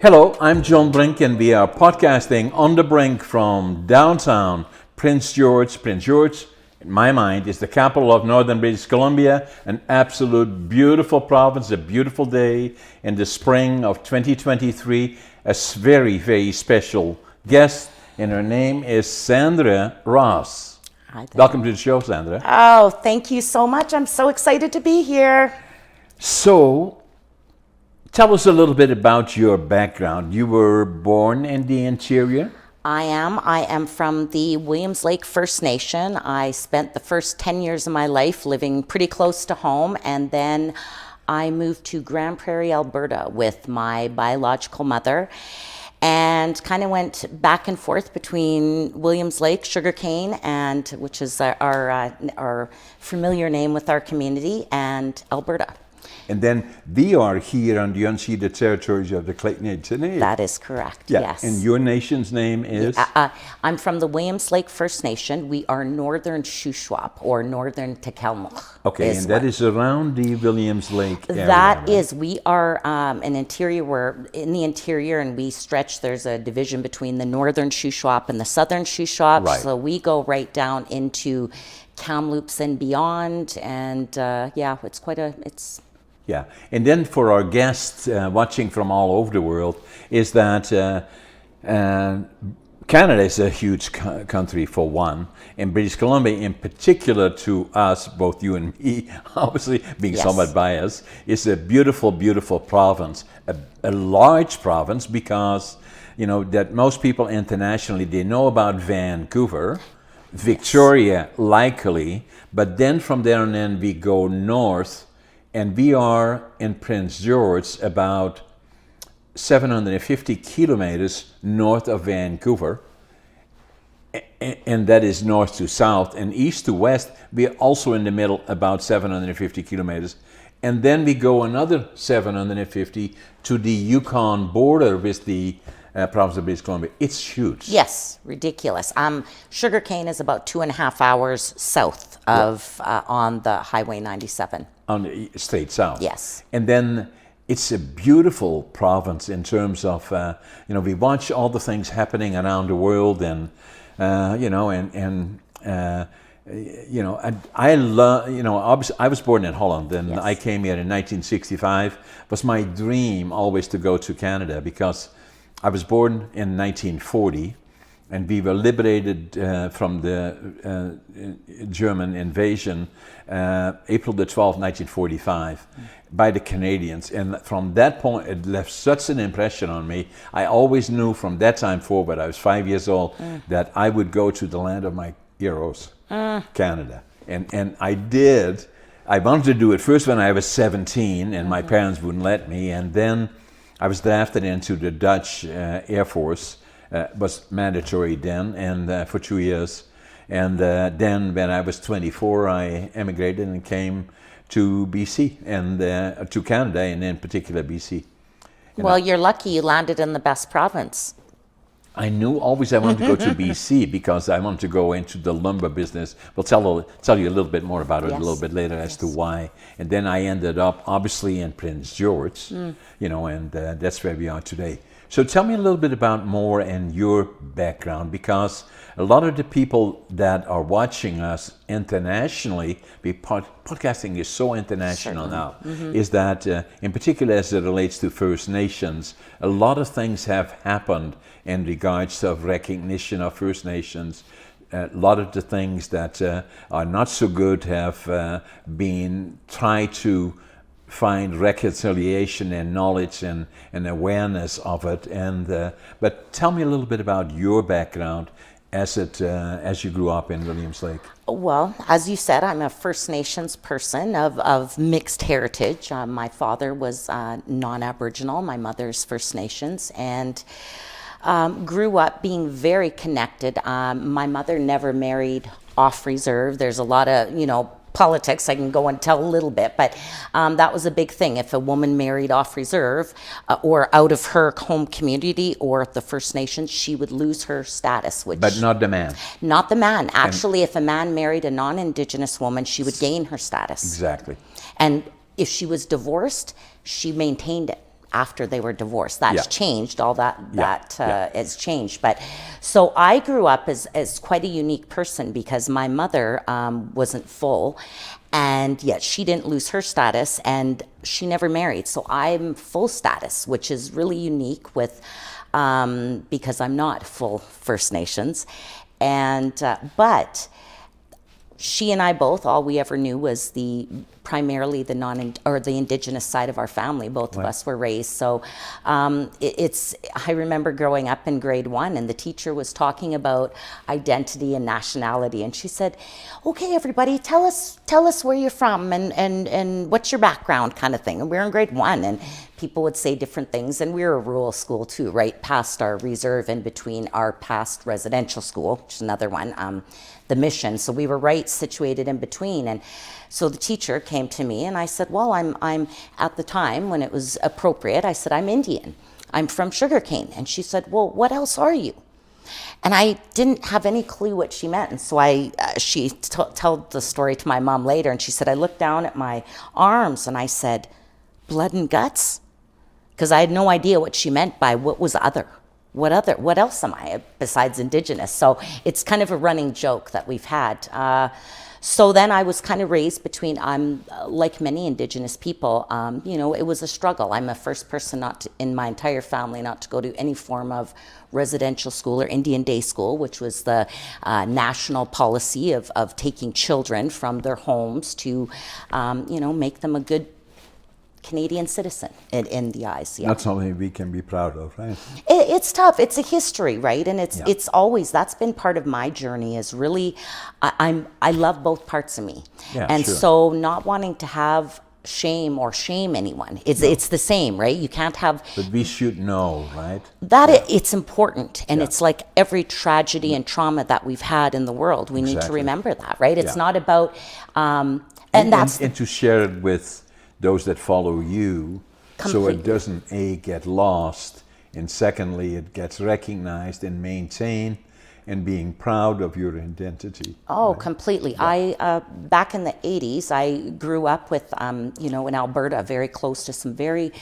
Hello, I'm John Brink, and we are podcasting on the Brink from downtown Prince George. Prince George, in my mind, is the capital of northern British Columbia, an absolute beautiful province, a beautiful day in the spring of 2023. A very, very special guest, and her name is Zandra Ross. Hi there. Welcome to the show, Zandra. Oh, thank you so much. I'm so excited to be here. So, tell us a little bit about your background. You were born in the interior? I am from the Williams Lake First Nation. I spent the first 10 years of my life living pretty close to home, and then I moved to Grand Prairie, Alberta with my biological mother and kind of went back and forth between Williams Lake, sugarcane, and which is our familiar name with our community, and Alberta. And then we are here on the unceded territories of the Clayton Nation. That is correct, Yeah. yes. And your nation's name is? I'm from the Williams Lake First Nation. We are Northern Shuswap or Northern Tekelmuk. Okay, and that is around the Williams Lake area, That right? is, we are an interior, we're in the interior and we stretch, there's a division between the Northern Shuswap and the Southern Shuswap. Right. So we go right down into Kamloops and beyond. And yeah, it's quite it's... Yeah, and then for our guests watching from all over the world, is that Canada is a huge country for one, and British Columbia in particular to us, both you and me, obviously being Yes. somewhat biased, is a beautiful, beautiful province, a large province because, you know, that most people internationally, they know about Vancouver, Victoria likely, but then from there on in we go north. And we are in Prince George, about 750 kilometers north of Vancouver. And that is north to south. And east to west, we are also in the middle, about 750 kilometers. And then we go another 750 to the Yukon border with the province of British Columbia. It's huge. Yes, ridiculous. Sugarcane is about 2.5 hours south of on the Highway 97. On the straight south. Yes. And then it's a beautiful province in terms of, you know, we watch all the things happening around the world and, you know, you know, I love, you know, I was born in Holland and Yes. I came here in 1965. It was my dream always to go to Canada because I was born in 1940 and we were liberated from the German invasion April the 12th, 1945 by the Canadians. And from that point, it left such an impression on me. I always knew from that time forward, I was 5 years old, that I would go to the land of my heroes, Canada. And I did. I wanted to do it first when I was 17 and my parents wouldn't let me. And then I was drafted into the Dutch Air Force. Was mandatory then, and for 2 years. And then when I was 24, I emigrated and came to BC and to Canada, and in particular BC. Well, you're lucky you landed in the best province. I knew always I wanted to go to BC because I wanted to go into the lumber business. We'll tell you a little bit more about it a little bit later as to why. And then I ended up obviously in Prince George, you know, and that's where we are today. So tell me a little bit about more and your background, because a lot of the people that are watching us internationally, podcasting is so international now, is that in particular as it relates to First Nations, a lot of things have happened in regards of recognition of First Nations. A lot of the things that are not so good have been tried to find reconciliation and knowledge and awareness of it. And but tell me a little bit about your background as you grew up in Williams Lake. Well, as you said, I'm a First Nations person of mixed heritage. My father was non-Aboriginal, my mother's First Nations, and grew up being very connected. My mother never married off reserve. There's a lot of, you know, politics, I can go and tell a little bit, but that was a big thing. If a woman married off reserve or out of her home community or the First Nations, she would lose her status. But not the man. Not the man. Actually, if a man married a non-Indigenous woman, she would gain her status. Exactly. And if she was divorced, she maintained it. after they were divorced. That's Yeah. changed. All that Yeah. has changed. But so I grew up as quite a unique person because my mother wasn't full, and yet she didn't lose her status, and she never married. So I'm full status, which is really unique with because I'm not full First Nations, and but she and I both, all we ever knew was primarily the the Indigenous side of our family. Both of us were raised. So I remember growing up in grade 1, and the teacher was talking about identity and nationality, and she said, "Okay, everybody, tell us where you're from and what's your background," kind of thing. And we were in grade 1, and people would say different things, and we were a rural school too, right past our reserve, in between our past residential school, which is another one. The mission. So we were right situated in between. And so the teacher came to me, and I said, well, I'm at the time when it was appropriate, I said, I'm Indian. I'm from sugarcane. And she said, well, what else are you? And I didn't have any clue what she meant. And so she told the story to my mom later, and she said, I looked down at my arms and I said, blood and guts? Because I had no idea what she meant by what was other. What else am I besides Indigenous? So it's kind of a running joke that we've had. So then I was kind of raised between, like many Indigenous people, it was a struggle. I'm the first person in my entire family not to go to any form of residential school or Indian day school, which was the national policy of taking children from their homes to, make them a good Canadian citizen in the eyes. Yeah. Not something we can be proud of, right? It's tough. It's a history, right? And it's always, that's been part of my journey, is really, I love both parts of me. Yeah, and sure. so not wanting to have shame or shame anyone. It's the same, right? You can't have... But we should know, right? It's important. And it's like every tragedy and trauma that we've had in the world, we need to remember that, right? It's not about... and to share it with those that follow you, so it doesn't get lost, and secondly it gets recognized and maintained, and being proud of your identity. Oh, right? Completely. Yeah. I back in the 80s, I grew up with in Alberta, very close to some very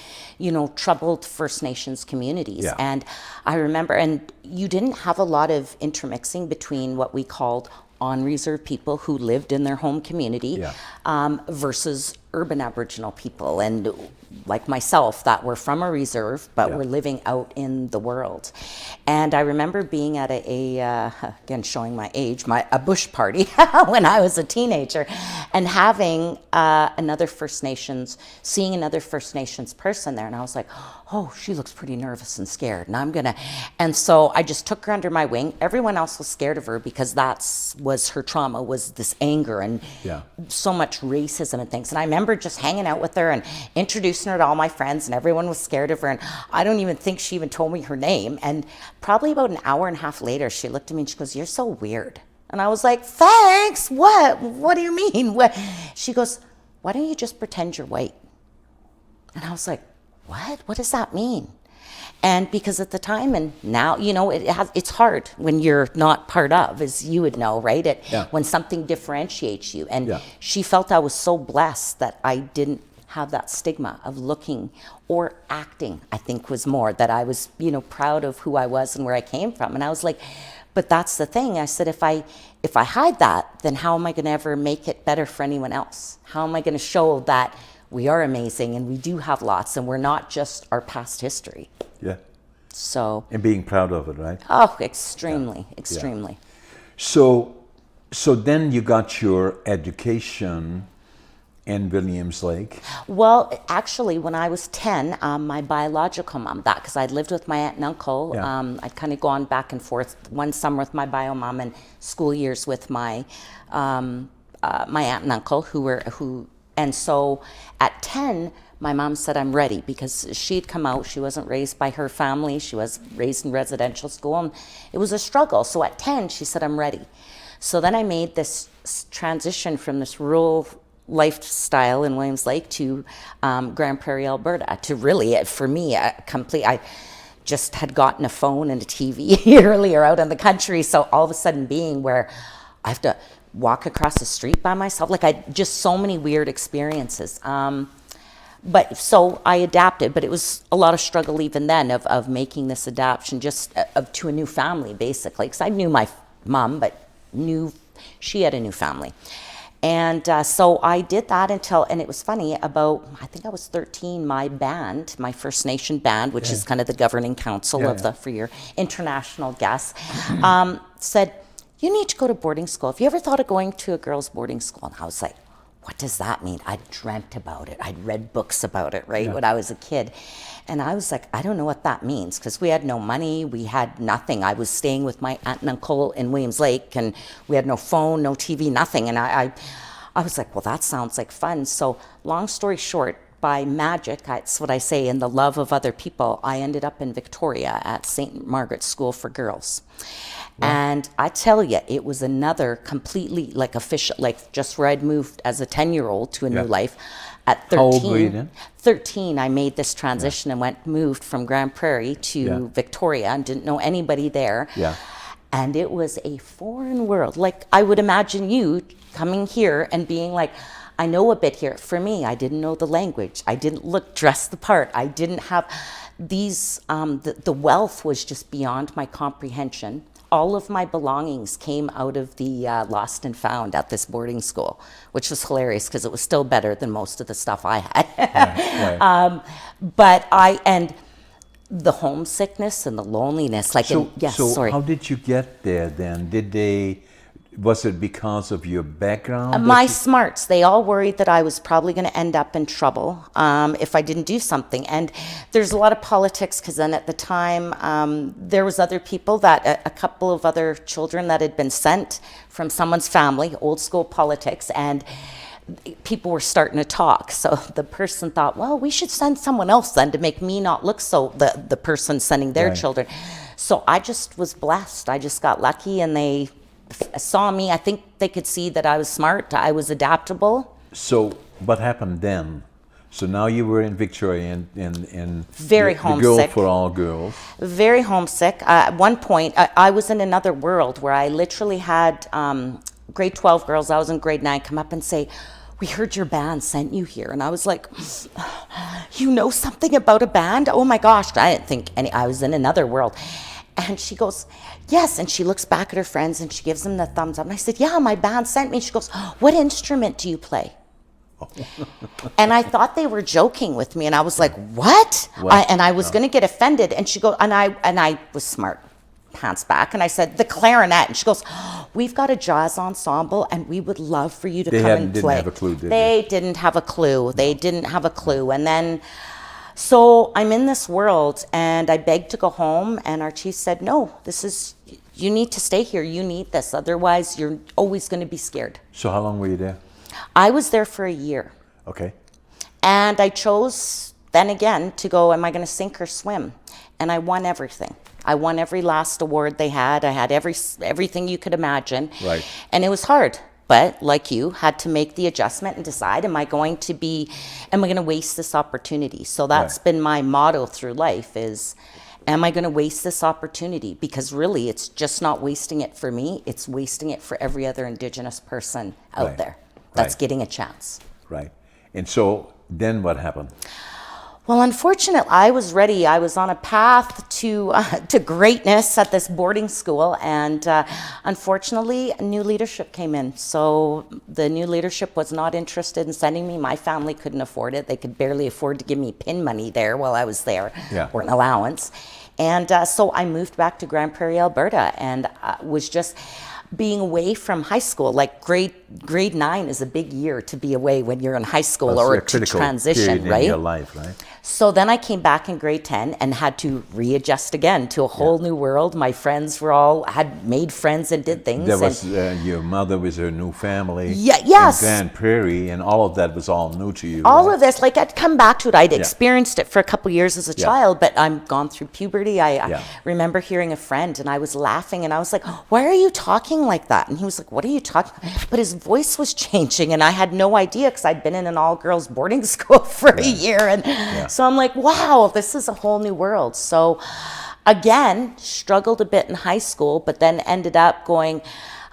troubled First Nations communities. Yeah. And I remember, and you didn't have a lot of intermixing between what we called on reserve people who lived in their home community versus urban Aboriginal people, and like myself, that were from a reserve but were living out in the world. And I remember being at again showing my age, a bush party when I was a teenager, and having seeing another First Nations person there, and I was like, oh, she looks pretty nervous and scared, and so I just took her under my wing. Everyone else was scared of her because was her trauma, was this anger and so much racism and things. And I remember just hanging out with her and introducing her to all my friends, and everyone was scared of her, and I don't even think she even told me her name. And probably about an hour and a half later, she looked at me and she goes, you're so weird. And I was like, thanks, what do you mean? What? She goes, why don't you just pretend you're white? And I was like, what does that mean? And because at the time and now, it's hard when you're not part of, as you would know, right? When something differentiates you. And she felt I was so blessed that I didn't have that stigma of looking or acting, I think was more, that I was, proud of who I was and where I came from. And I was like, but that's the thing. I said, if I hide that, then how am I going to ever make it better for anyone else? How am I going to show that we are amazing and we do have lots and we're not just our past history? Yeah. So. And being proud of it, right? Oh, extremely. So then you got your education in Williams Lake. Well, actually, when I was 10, my biological mom, because I'd lived with my aunt and uncle, I'd kind of gone back and forth, one summer with my bio mom and school years with my my aunt and uncle, and so at 10, my mom said, I'm ready, because she'd come out. She wasn't raised by her family. She was raised in residential school, and it was a struggle. So at 10, she said, I'm ready. So then I made this transition from this rural lifestyle in Williams Lake to Grand Prairie, Alberta, to really, for me, I just had gotten a phone and a TV earlier out in the country. So all of a sudden being where I have to walk across the street by myself, just so many weird experiences. But so I adapted, but it was a lot of struggle even then of making this adaptation just to a new family, basically. Because I knew my mom, but knew she had a new family. And so I did that until, and it was funny, about, I think I was 13, my band, my First Nation band, which is kind of the governing council of the, for your international guests, said, you need to go to boarding school. Have you ever thought of going to a girls' boarding school? And I was like, what does that mean? I dreamt about it. I'd read books about it, right, when I was a kid. And I was like, I don't know what that means, because we had no money, we had nothing. I was staying with my aunt and uncle in Williams Lake, and we had no phone, no TV, nothing. And I was like, well, that sounds like fun. So long story short, by magic, that's what I say, in the love of other people, I ended up in Victoria at St. Margaret's School for Girls. And I tell you, it was another completely like official, like just where I'd moved as a 10-year-old to a new life. At 13, how old were you then? 13, I made this transition and moved from Grand Prairie to Victoria, and didn't know anybody there. And it was a foreign world. Like, I would imagine you coming here and being like, I know a bit here. For me, I didn't know the language. I didn't dress the part. I didn't have these, the wealth was just beyond my comprehension. All of my belongings came out of the lost and found at this boarding school, which was hilarious because it was still better than most of the stuff I had. But and the homesickness and the loneliness, like, so how did you get there then? Was it because of your background? My smarts, they all worried that I was probably going to end up in trouble if I didn't do something. And there's a lot of politics, because then at the time, there was other people that, a couple of other children that had been sent from someone's family, old school politics, and people were starting to talk. So the person thought, well, we should send someone else then to make me not look so, the person sending their children. So I just was blessed. I just got lucky, and they saw me. I think they could see that I was smart, I was adaptable. So what happened then? So now you were in Victoria and very homesick. The girl for all girls. Very homesick. At one point, I was in another world where I literally had grade 12 girls, I was in grade 9, come up and say, we heard your band sent you here. And I was like, you know something about a band? Oh my gosh, I didn't think I was in another world. And she goes, yes. And she looks back at her friends and she gives them the thumbs up. And I said, yeah, my band sent me. She goes, what instrument do you play? And I thought they were joking with me. And I was like, what? And I was going to get offended. And she goes, and I was smart, pants back. And I said, the clarinet. And she goes, we've got a jazz ensemble and we would love for you to come and play. They didn't have a clue, did they? They didn't have a clue. They didn't have a clue. And then, so I'm in this world and I begged to go home, and our chief said, no, you need to stay here. You need this. Otherwise, you're always going to be scared. So how long were you there? I was there for a year. Okay. And I chose then again to go, am I going to sink or swim? And I won everything. I won every last award they had. I had everything you could imagine. Right. And it was hard. But like you, had to make the adjustment and decide, am I going to waste this opportunity? So that's been my motto through life is, am I going to waste this opportunity? Because really, it's just not wasting it for me. It's wasting it for every other Indigenous person out there that's getting a chance. Right. And so then what happened? Well, unfortunately, I was ready. I was on a path to greatness at this boarding school, and unfortunately, new leadership came in. So the new leadership was not interested in sending me. My family couldn't afford it. They could barely afford to give me PIN money there while I was there, or an allowance. And so I moved back to Grand Prairie, Alberta, and was just being away from high school. Like grade 9 is a big year to be away when you're in high school, or to transition, right? In your life, right? So then I came back in grade 10 and had to readjust again to a whole new world. My friends had made friends and did things. There was your mother with her new family. Yes. In Grand Prairie, and all of that was all new to you. All of this, like I'd come back to it. I'd experienced it for a couple years as a child, but I'm gone through puberty. I remember hearing a friend and I was laughing and I was like, why are you talking like that? And he was like, what are you talking about? But his voice was changing and I had no idea because I'd been in an all-girls boarding school for a year. And so I'm like, wow, this is a whole new world. So again, struggled a bit in high school, but then ended up going,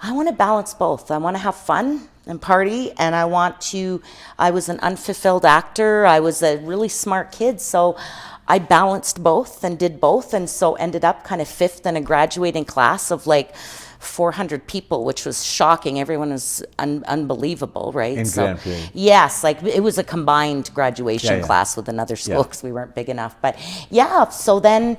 I want to balance both. I want to have fun and party, and I was an unfulfilled actor. I was a really smart kid, so I balanced both and did both, and so ended up kind of fifth in a graduating class of like 400 people, which was shocking. Everyone was unbelievable, right? In Grand Prix. Yes, like it was a combined graduation Yeah. class with another school because we weren't big enough. But yeah, so then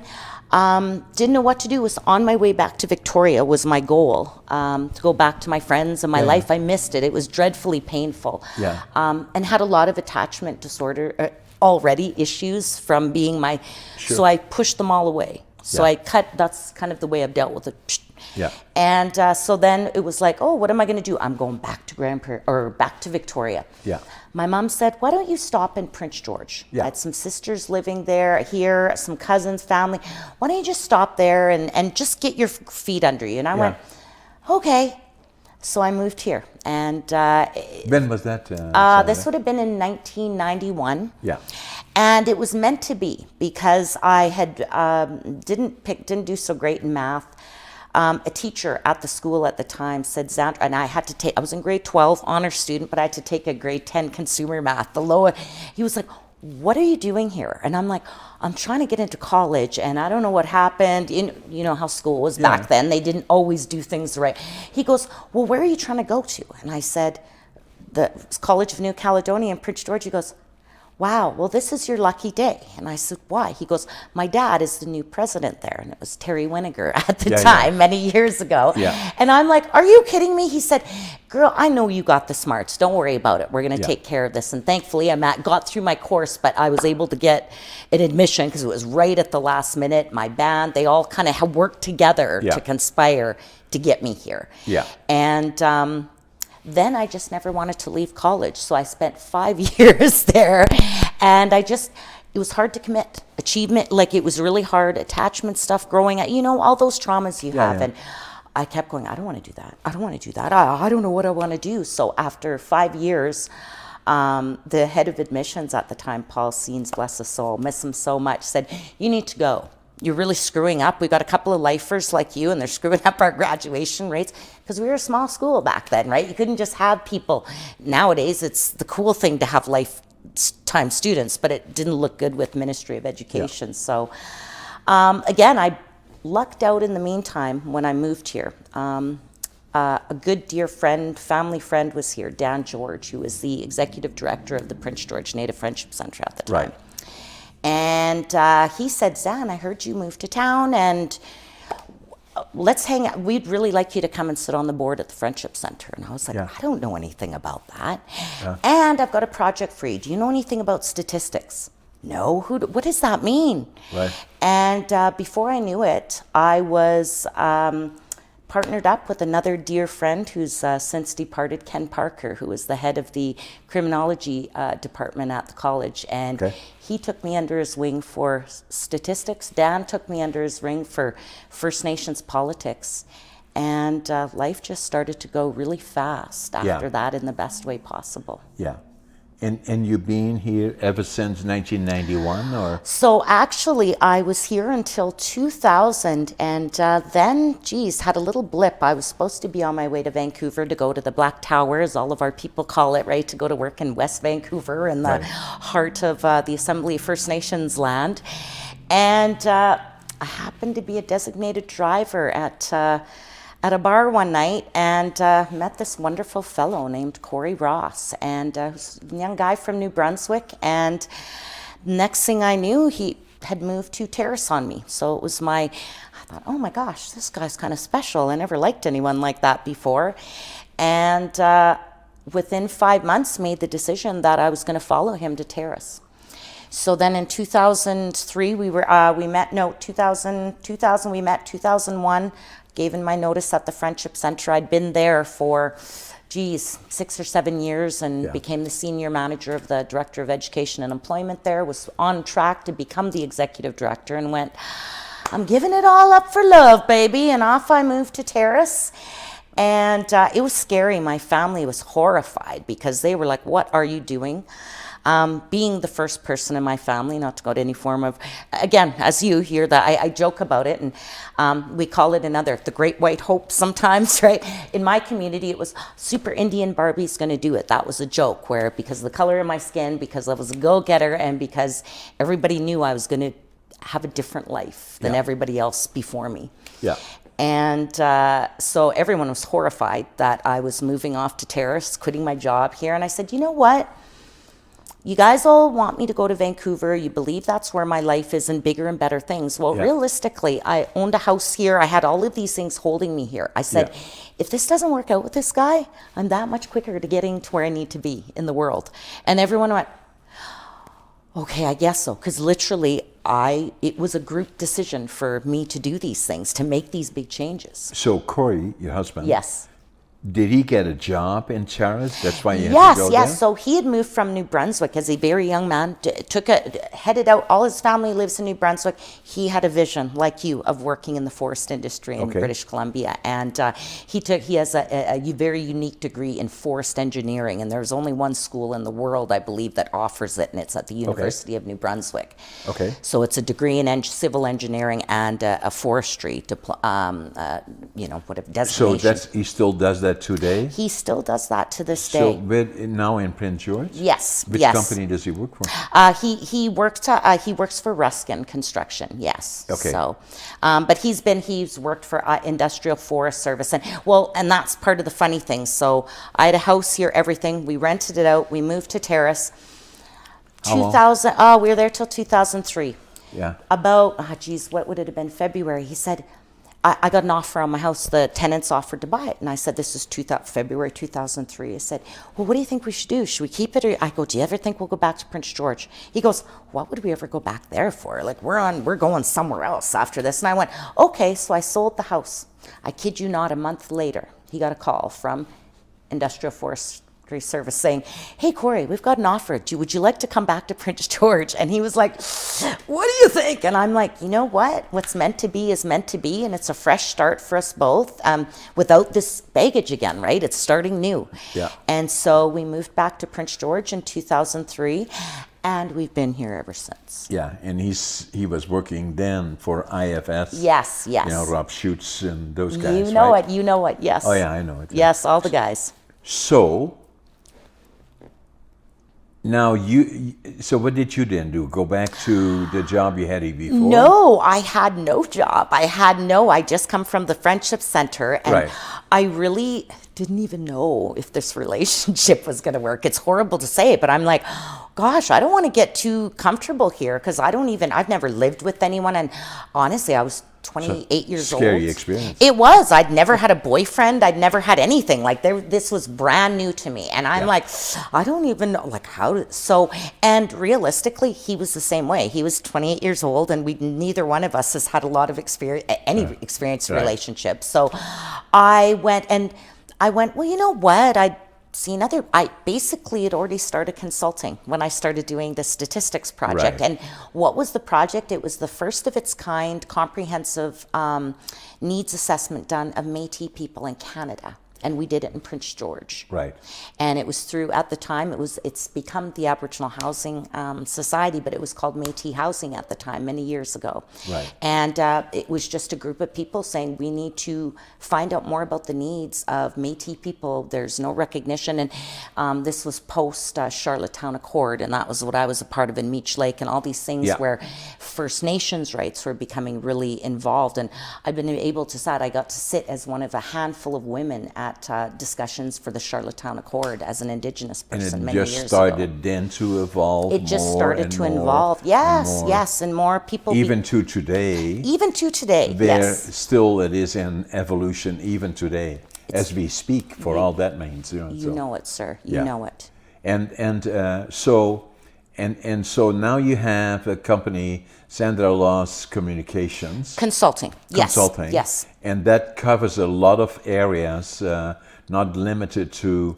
didn't know what to do. Was on my way back to Victoria was my goal, to go back to my friends and my life. I missed it. It was dreadfully painful. Yeah. And had a lot of attachment disorder already, issues from being so I pushed them all away. So I cut, that's kind of the way I've dealt with it. Yeah. And so then it was like, oh, what am I going to do? I'm going back to back to Victoria. Yeah. My mom said, why don't you stop in Prince George? Yeah. I had some sisters living here, some cousins, family. Why don't you just stop there and just get your feet under you? And I went, okay. So I moved here. And when was that? this would have been in 1991. Yeah. And it was meant to be because I had didn't do so great in math. A teacher at the school at the time said, Zandra, and I was in grade 12, honor student, but I had to take a grade 10 consumer math, the lower. He was like, what are you doing here? And I'm like, I'm trying to get into college, and I don't know what happened. You know how school was back then. They didn't always do things right. He goes, well, where are you trying to go to? And I said, the College of New Caledonia in Prince George. He goes, wow, well, this is your lucky day. And I said, why? He goes, my dad is the new president there. And it was Terry Winiger at the time, many years ago. Yeah. And I'm like, are you kidding me? He said, girl, I know you got the smarts. Don't worry about it. We're going to take care of this. And thankfully, got through my course, but I was able to get an admission because it was right at the last minute. My band, they all kind of worked together to conspire to get me here. Yeah. And then I just never wanted to leave college. So I spent 5 years there, and it was hard to commit. Achievement, like it was really hard. Attachment stuff, growing up, all those traumas you have. And I kept going, I don't want to do that. I don't want to do that. I don't know what I want to do. So after 5 years, the head of admissions at the time, Paul Seens, bless his soul, miss him so much, said, you need to go. You're really screwing up. We got a couple of lifers like you, and they're screwing up our graduation rates because we were a small school back then, right? You couldn't just have people. Nowadays, it's the cool thing to have lifetime students, but it didn't look good with Ministry of Education. Yeah. So, again, I lucked out in the meantime when I moved here. A good dear friend, family friend was here, Dan George, who was the executive director of the Prince George Native Friendship Center at the time. Right. And he said, Zan, I heard you moved to town, and let's hang out. We'd really like you to come and sit on the board at the Friendship Center. And I was like, I don't know anything about that. And I've got a project for you. Do you know anything about statistics? No. What does that mean? Right. And before I knew it, I was partnered up with another dear friend who's since departed, Ken Parker, who was the head of the criminology department at the college. And he took me under his wing for statistics. Dan took me under his wing for First Nations politics. And life just started to go really fast after that in the best way possible. Yeah. And you've been here ever since 1991, or? So actually, I was here until 2000, and then, had a little blip. I was supposed to be on my way to Vancouver to go to the Black Tower, as all of our people call it, right, to go to work in West Vancouver in the heart of the Assembly of First Nations land. And I happened to be a designated driver at a bar one night, and met this wonderful fellow named Corey Ross, and a young guy from New Brunswick. And next thing I knew, he had moved to Terrace on me. So it was I thought, oh my gosh, this guy's kind of special. I never liked anyone like that before. And within 5 months, made the decision that I was going to follow him to Terrace. So then in 2003, we met, 2000 we met, 2001, gave in my notice at the Friendship Center. I'd been there for, 6 or 7 years, and became the senior manager of the Director of Education and Employment there, was on track to become the executive director, and went, I'm giving it all up for love, baby, and off I moved to Terrace. And it was scary. My family was horrified because they were like, what are you doing? Being the first person in my family, not to go to any form of, again, as you hear that, I joke about it, and we call it the Great White Hope sometimes, right? In my community, it was Super Indian Barbie's going to do it. That was a joke, where because of the color of my skin, because I was a go-getter, and because everybody knew I was going to have a different life than everybody else before me. Yeah. And so everyone was horrified that I was moving off to Terrace, quitting my job here. And I said, you know what? You guys all want me to go to Vancouver. You believe that's where my life is and bigger and better things. Well, realistically, I owned a house here. I had all of these things holding me here. I said, if this doesn't work out with this guy, I'm that much quicker to getting to where I need to be in the world. And everyone went, okay, I guess so. Because literally, it was a group decision for me to do these things, to make these big changes. So Corey, your husband, Yes. did he get a job in Charis? That's why you had to go there? Yes. So he had moved from New Brunswick as a very young man, headed out. All his family lives in New Brunswick. He had a vision, like you, of working in the forest industry in British Columbia. And he has a very unique degree in forest engineering. And there's only one school in the world, I believe, that offers it, and it's at the University of New Brunswick. Okay. So it's a degree in civil engineering and a forestry, designation. So he still does that today? He still does that to this day. So now in Prince George? Yes. Which company does he work for? He works for Ruskin Construction. Yes. Okay. So, but he's worked for Industrial Forest Service, and that's part of the funny thing. So I had a house here, everything. We rented it out. We moved to Terrace. How long? We were there till 2003. Yeah. About what would it have been? February. He said, I got an offer on my house. The tenants offered to buy it. And I said, this is February 2003. I said, well, what do you think we should do? Should we keep it? Or I go, do you ever think we'll go back to Prince George? He goes, what would we ever go back there for? Like, we're going somewhere else after this. And I went, okay. So I sold the house. I kid you not, a month later, he got a call from Industrial Forestry Service saying, hey, Corey, we've got an offer. Would you like to come back to Prince George? And he was like, what do you think? And I'm like, you know what? What's meant to be is meant to be, and it's a fresh start for us both, without this baggage again, right? It's starting new. Yeah. And so we moved back to Prince George in 2003, and we've been here ever since. Yeah, and he was working then for IFS. Yes. Rob Schutz and those guys, You know it, yes. Oh, yeah, I know it. Yes, all the guys. So, now so what did you then do? Go back to the job you had before? No, I had no job. I just come from the Friendship Center, and I really didn't even know if this relationship was going to work. It's horrible to say it, but I'm like, gosh, I don't want to get too comfortable here, because I've never lived with anyone, and honestly, I was 28 years old. Scary experience. It was. I'd never had a boyfriend. I'd never had anything. Like, this was brand new to me. And I'm like, I don't even know, like, and realistically, he was the same way. He was 28 years old, and neither one of us has had a lot of experienced relationships. So I went, well, you know what? I basically had already started consulting when I started doing the statistics project. And what was the project? It was the first of its kind comprehensive needs assessment done of Métis people in Canada. And we did it in Prince George. Right. And it was through, at the time, it's become the Aboriginal Housing Society, but it was called Métis Housing at the time, many years ago. Right. And it was just a group of people saying, we need to find out more about the needs of Métis people. There's no recognition. And this was post Charlottetown Accord, and that was what I was a part of in Meech Lake, and all these things where First Nations rights were becoming really involved. And I've been able to I got to sit as one of a handful of women at discussions for the Charlottetown Accord as an Indigenous person many years ago. And it just started then to evolve. It just started to evolve. Yes, and more people. Even to today. Still it is in evolution even today, as we speak. For all that means, you know it, sir. You know it. And so now you have a company, Zandra Ross Consulting. Yes. And that covers a lot of areas, not limited to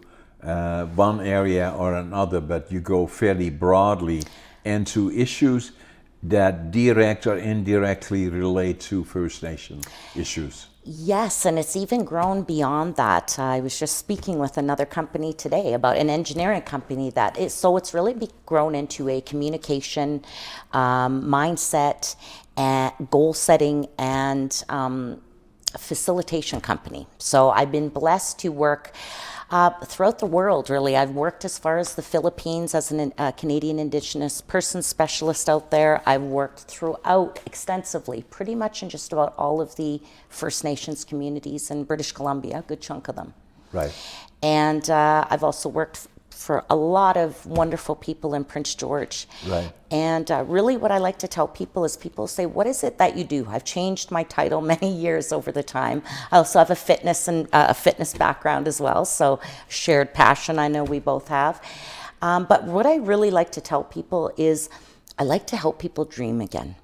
one area or another, but you go fairly broadly into issues that direct or indirectly relate to First Nation issues. Yes, and it's even grown beyond that. I was just speaking with another company today about an engineering company that is, so it's really grown into a communication, mindset, and goal setting, and facilitation company. So I've been blessed to work throughout the world, really. I've worked as far as the Philippines as a Canadian Indigenous person specialist out there. I've worked throughout extensively, pretty much in just about all of the First Nations communities in British Columbia, a good chunk of them. Right. And I've also worked for a lot of wonderful people in Prince George. Right. And really what I like to tell people is, people say, what is it that you do? I've changed my title many years over the time. I also have a fitness and a fitness background as well, so shared passion I know we both have. But what I really like to tell people is, I like to help people dream again.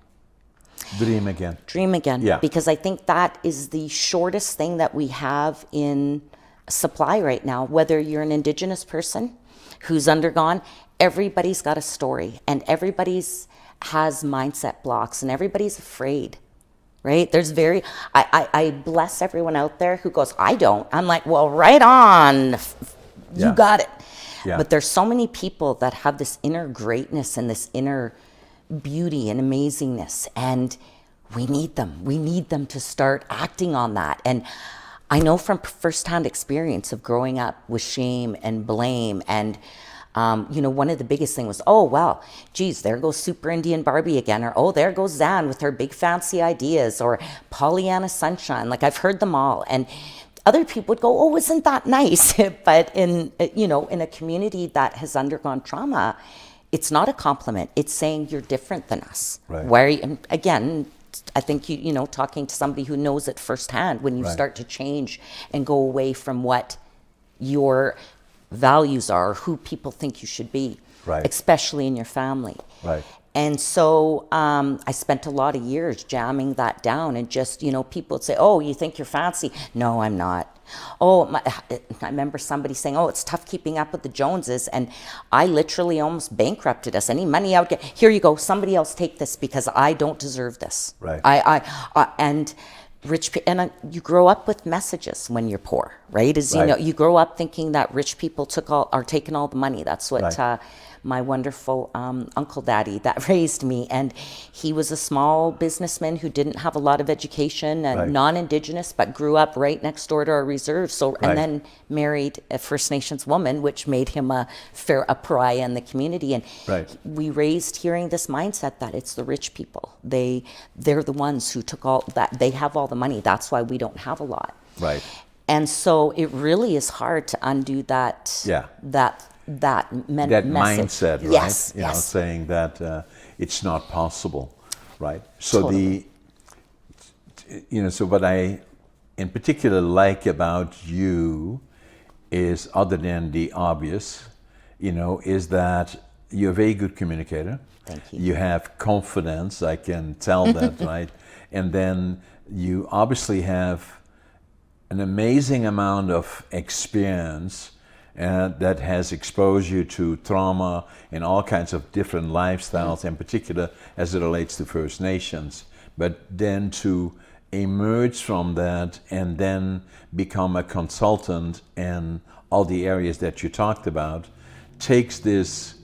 Dream again. Dream again. Yeah. Because I think that is the shortest thing that we have in supply right now. Whether you're an Indigenous person who's undergone, everybody's got a story, and everybody's has mindset blocks, and everybody's afraid, right? I bless everyone out there who goes, I don't. I'm like, well, right on. You got it. Yeah. But there's so many people that have this inner greatness and this inner beauty and amazingness, and we need them. We need them to start acting on that. And I know from firsthand experience of growing up with shame and blame, and one of the biggest things was, oh, well, geez, there goes Super Indian Barbie again, or oh, there goes Zan with her big fancy ideas, or Pollyanna Sunshine. Like, I've heard them all, and other people would go, oh, isn't that nice? But in a community that has undergone trauma, it's not a compliment. It's saying you're different than us. Right. Where, and again, I think talking to somebody who knows it firsthand, when you start to change and go away from what your values are, who people think you should be, especially in your family. Right. And so I spent a lot of years jamming that down, and just, people would say, oh, you think you're fancy? No, I'm not. I remember somebody saying, oh, it's tough keeping up with the Joneses. And I literally almost bankrupted us. Any money I would get, here you go, somebody else take this, because I don't deserve this. Right. And you grow up with messages when you're poor, right? You grow up thinking that rich people are taking all the money. That's what my wonderful uncle daddy that raised me, and he was a small businessman who didn't have a lot of education, and non-Indigenous, but grew up right next door to our reserve. And then married a First Nations woman, which made him a pariah in the community. And we raised hearing this mindset that it's the rich people. They're the ones who took all that. They have all the money. That's why we don't have a lot. Right. And so it really is hard to undo that. Yeah. That mindset, right? Yes, Saying that it's not possible, right? So totally. So what I in particular like about you is, other than the obvious, is that you're a very good communicator. Thank you. You have confidence, I can tell that, right? And then you obviously have an amazing amount of experience that has exposed you to trauma and all kinds of different lifestyles, in particular as it relates to First Nations. But then to emerge from that and then become a consultant in all the areas that you talked about takes this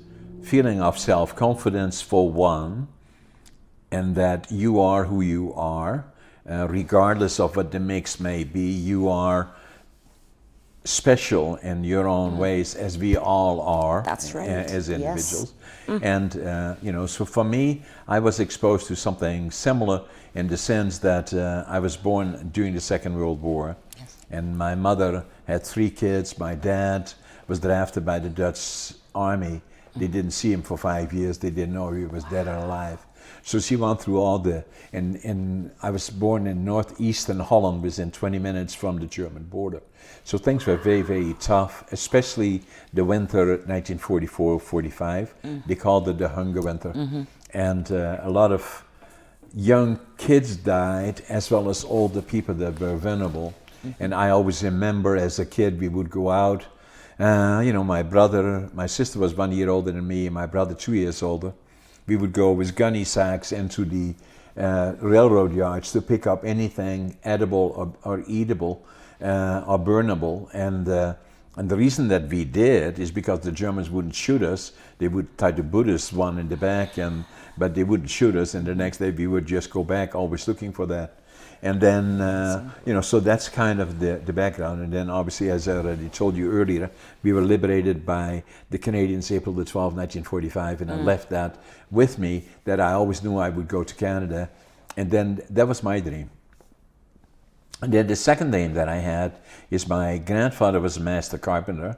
feeling of self-confidence, for one, and that you are who you are, regardless of what the mix may be. You are special in your own ways, as we all are. That's right. As individuals. Yes. And so for me, I was exposed to something similar, in the sense that I was born during the Second World War. Yes. And my mother had 3 kids. My dad was drafted by the Dutch army. They didn't see him for 5 years. They didn't know if he was dead or alive. So she went through all and I was born in northeastern Holland, within 20 minutes from the German border. So things were very, very tough, especially the winter 1944-45. They called it the hunger winter. And a lot of young kids died, as well as older people that were vulnerable. And I always remember, as a kid, we would go out. My sister was 1 year older than me, and my brother 2 years older. We would go with gunny sacks into the railroad yards to pick up anything edible or eatable or burnable. And the reason that we did is because the Germans wouldn't shoot us. They would try to boot us one in the back, but they wouldn't shoot us. And the next day we would just go back, always looking for that. And then, so that's kind of the background. And then obviously, as I already told you earlier, we were liberated by the Canadians April the 12th, 1945. And I left that with me, that I always knew I would go to Canada. And then that was my dream. And then the second dream that I had is my grandfather was a master carpenter.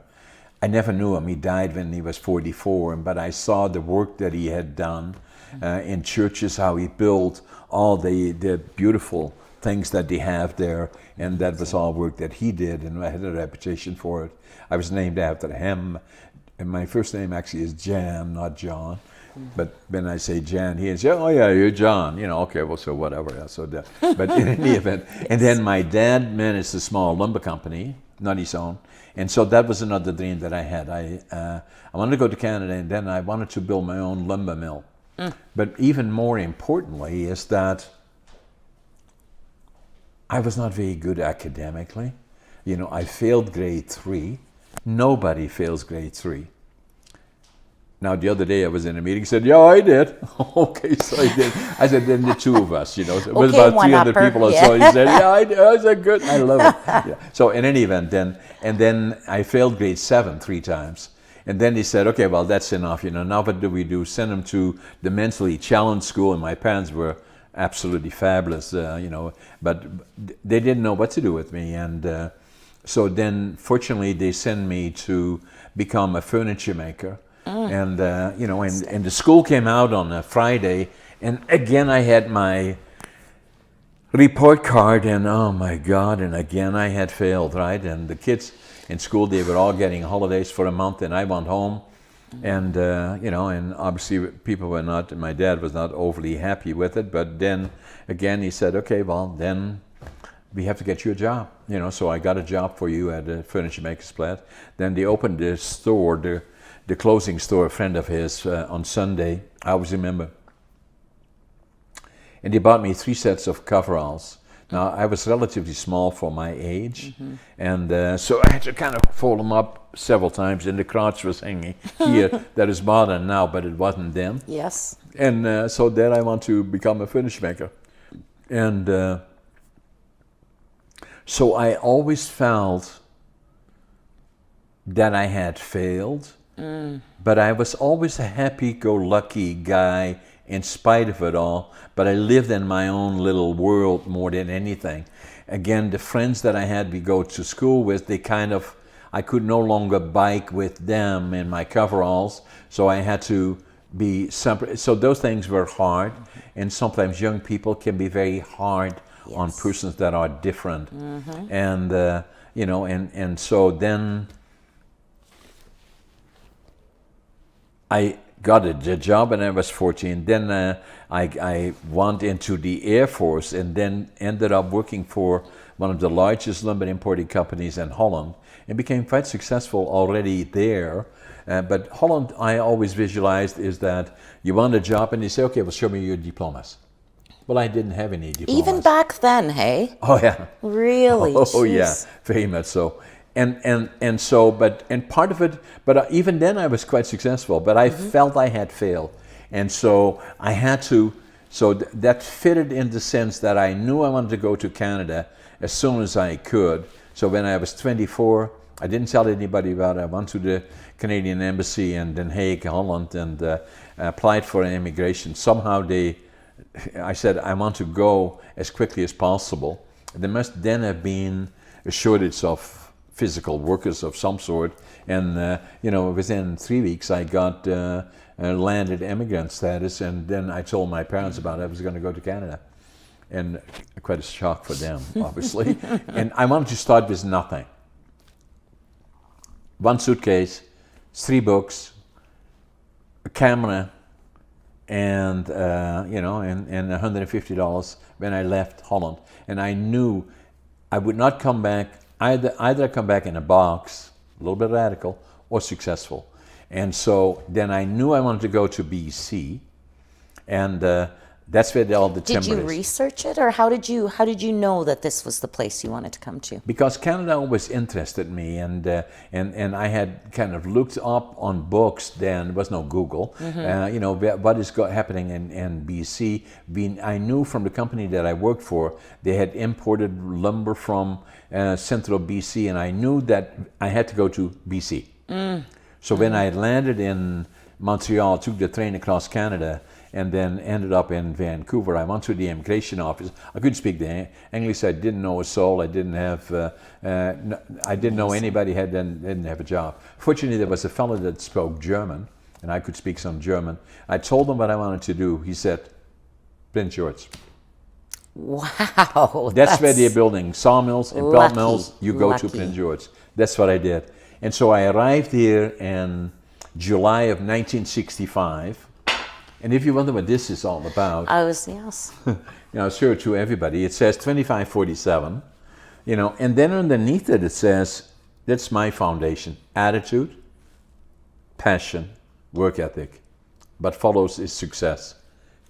I never knew him. He died when he was 44, but I saw the work that he had done in churches, how he built all the beautiful things that they have there, and that was all work that he did, and I had a reputation for it. I was named after him, and my first name actually is Jan, not John. But when I say Jan, he says, "Oh yeah, you're John." Okay, well, so whatever. But in any event, and then my dad managed a small lumber company, not his own, and so that was another dream that I had. I wanted to go to Canada, and then I wanted to build my own lumber mill. But even more importantly is that I was not very good academically. I failed grade 3. Nobody fails grade 3. Now, the other day I was in a meeting, said, "Yeah, I did." Okay, so I did. I said, then the two of us, it was about 300 people or so. He said, "Yeah, I did." I said, "Good, I love it." Yeah. So in any event, then I failed grade 7 3 times. And then he said, "Okay, well, that's enough, now what do we do? Send him to the mentally challenged school." And my parents were absolutely fabulous, but they didn't know what to do with me. And so then, fortunately, they sent me to become a furniture maker. And, and the school came out on a Friday, and again I had my report card, and oh my God, and again I had failed, right? And the kids in school, they were all getting holidays for a month, and I went home, and, and obviously people were not, my dad was not overly happy with it, but then again he said, "Okay, well, then we have to get you a job." So I got a job for you at a furniture maker's plant. Then they opened the store, the clothing store, a friend of his, on Sunday, I always remember. And they bought me 3 sets of coveralls. Now, I was relatively small for my age, and so I had to kind of fold them up several times, and the crotch was hanging here. That is modern now, but it wasn't then. Yes. And so then I want to become a furniture maker. And so I always felt that I had failed. But I was always a happy-go-lucky guy in spite of it all. But I lived in my own little world more than anything. Again, the friends that I had we go to school with, I could no longer bike with them in my coveralls, so I had to be separate. So those things were hard, and sometimes young people can be very hard on persons that are different. And, and so then I got a job when I was 14. Then I went into the Air Force, and then ended up working for one of the largest lumber importing companies in Holland, and became quite successful already there. But Holland, I always visualized, is that you want a job and they say, "Okay, well, show me your diplomas." Well, I didn't have any diplomas. Even back then, hey? Oh, yeah. Really? Oh, yeah, very much so. And so, but part of it, but even then I was quite successful, but I felt I had failed. And so I had to, that fitted in the sense that I knew I wanted to go to Canada as soon as I could. So when I was 24, I didn't tell anybody about it. I went to the Canadian Embassy in Den Haag, Holland, and applied for an immigration. Somehow I said, I want to go as quickly as possible. There must then have been a shortage of physical workers of some sort, and within 3 weeks I got landed immigrant status, and then I told my parents about it. I was going to go to Canada, and quite a shock for them, obviously. And I wanted to start with nothing. 1 suitcase, 3 books, a camera, and and $150 when I left Holland. And I knew I would not come back, either come back in a box, a little bit radical, or successful. And so then I knew I wanted to go to BC, and That's where all the Did timber you is. research it, or how did you know that this was the place you wanted to come to? Because Canada always interested me, and I had kind of looked up on books. Then there was no Google. You know, what is happening in BC. I knew from the company that I worked for, they had imported lumber from central BC, and I knew that I had to go to BC. So when I landed in Montreal, took the train across Canada, and then ended up in Vancouver. I went to the immigration office. I couldn't speak the English. I didn't know a soul. I didn't have. I didn't know anybody. Didn't have a job. Fortunately, there was a fellow that spoke German, and I could speak some German. I told him what I wanted to do. He said, "Prince George." Wow, That's where they're building sawmills and pulp mills. You go to lucky. Prince George. That's what I did. And so I arrived here in July of 1965. And if you wonder what this is all about, yes. you know, I'll show it to everybody. It says 2547, you know, and then underneath it, it says, that's my foundation: attitude, passion, work ethic. What follows is success.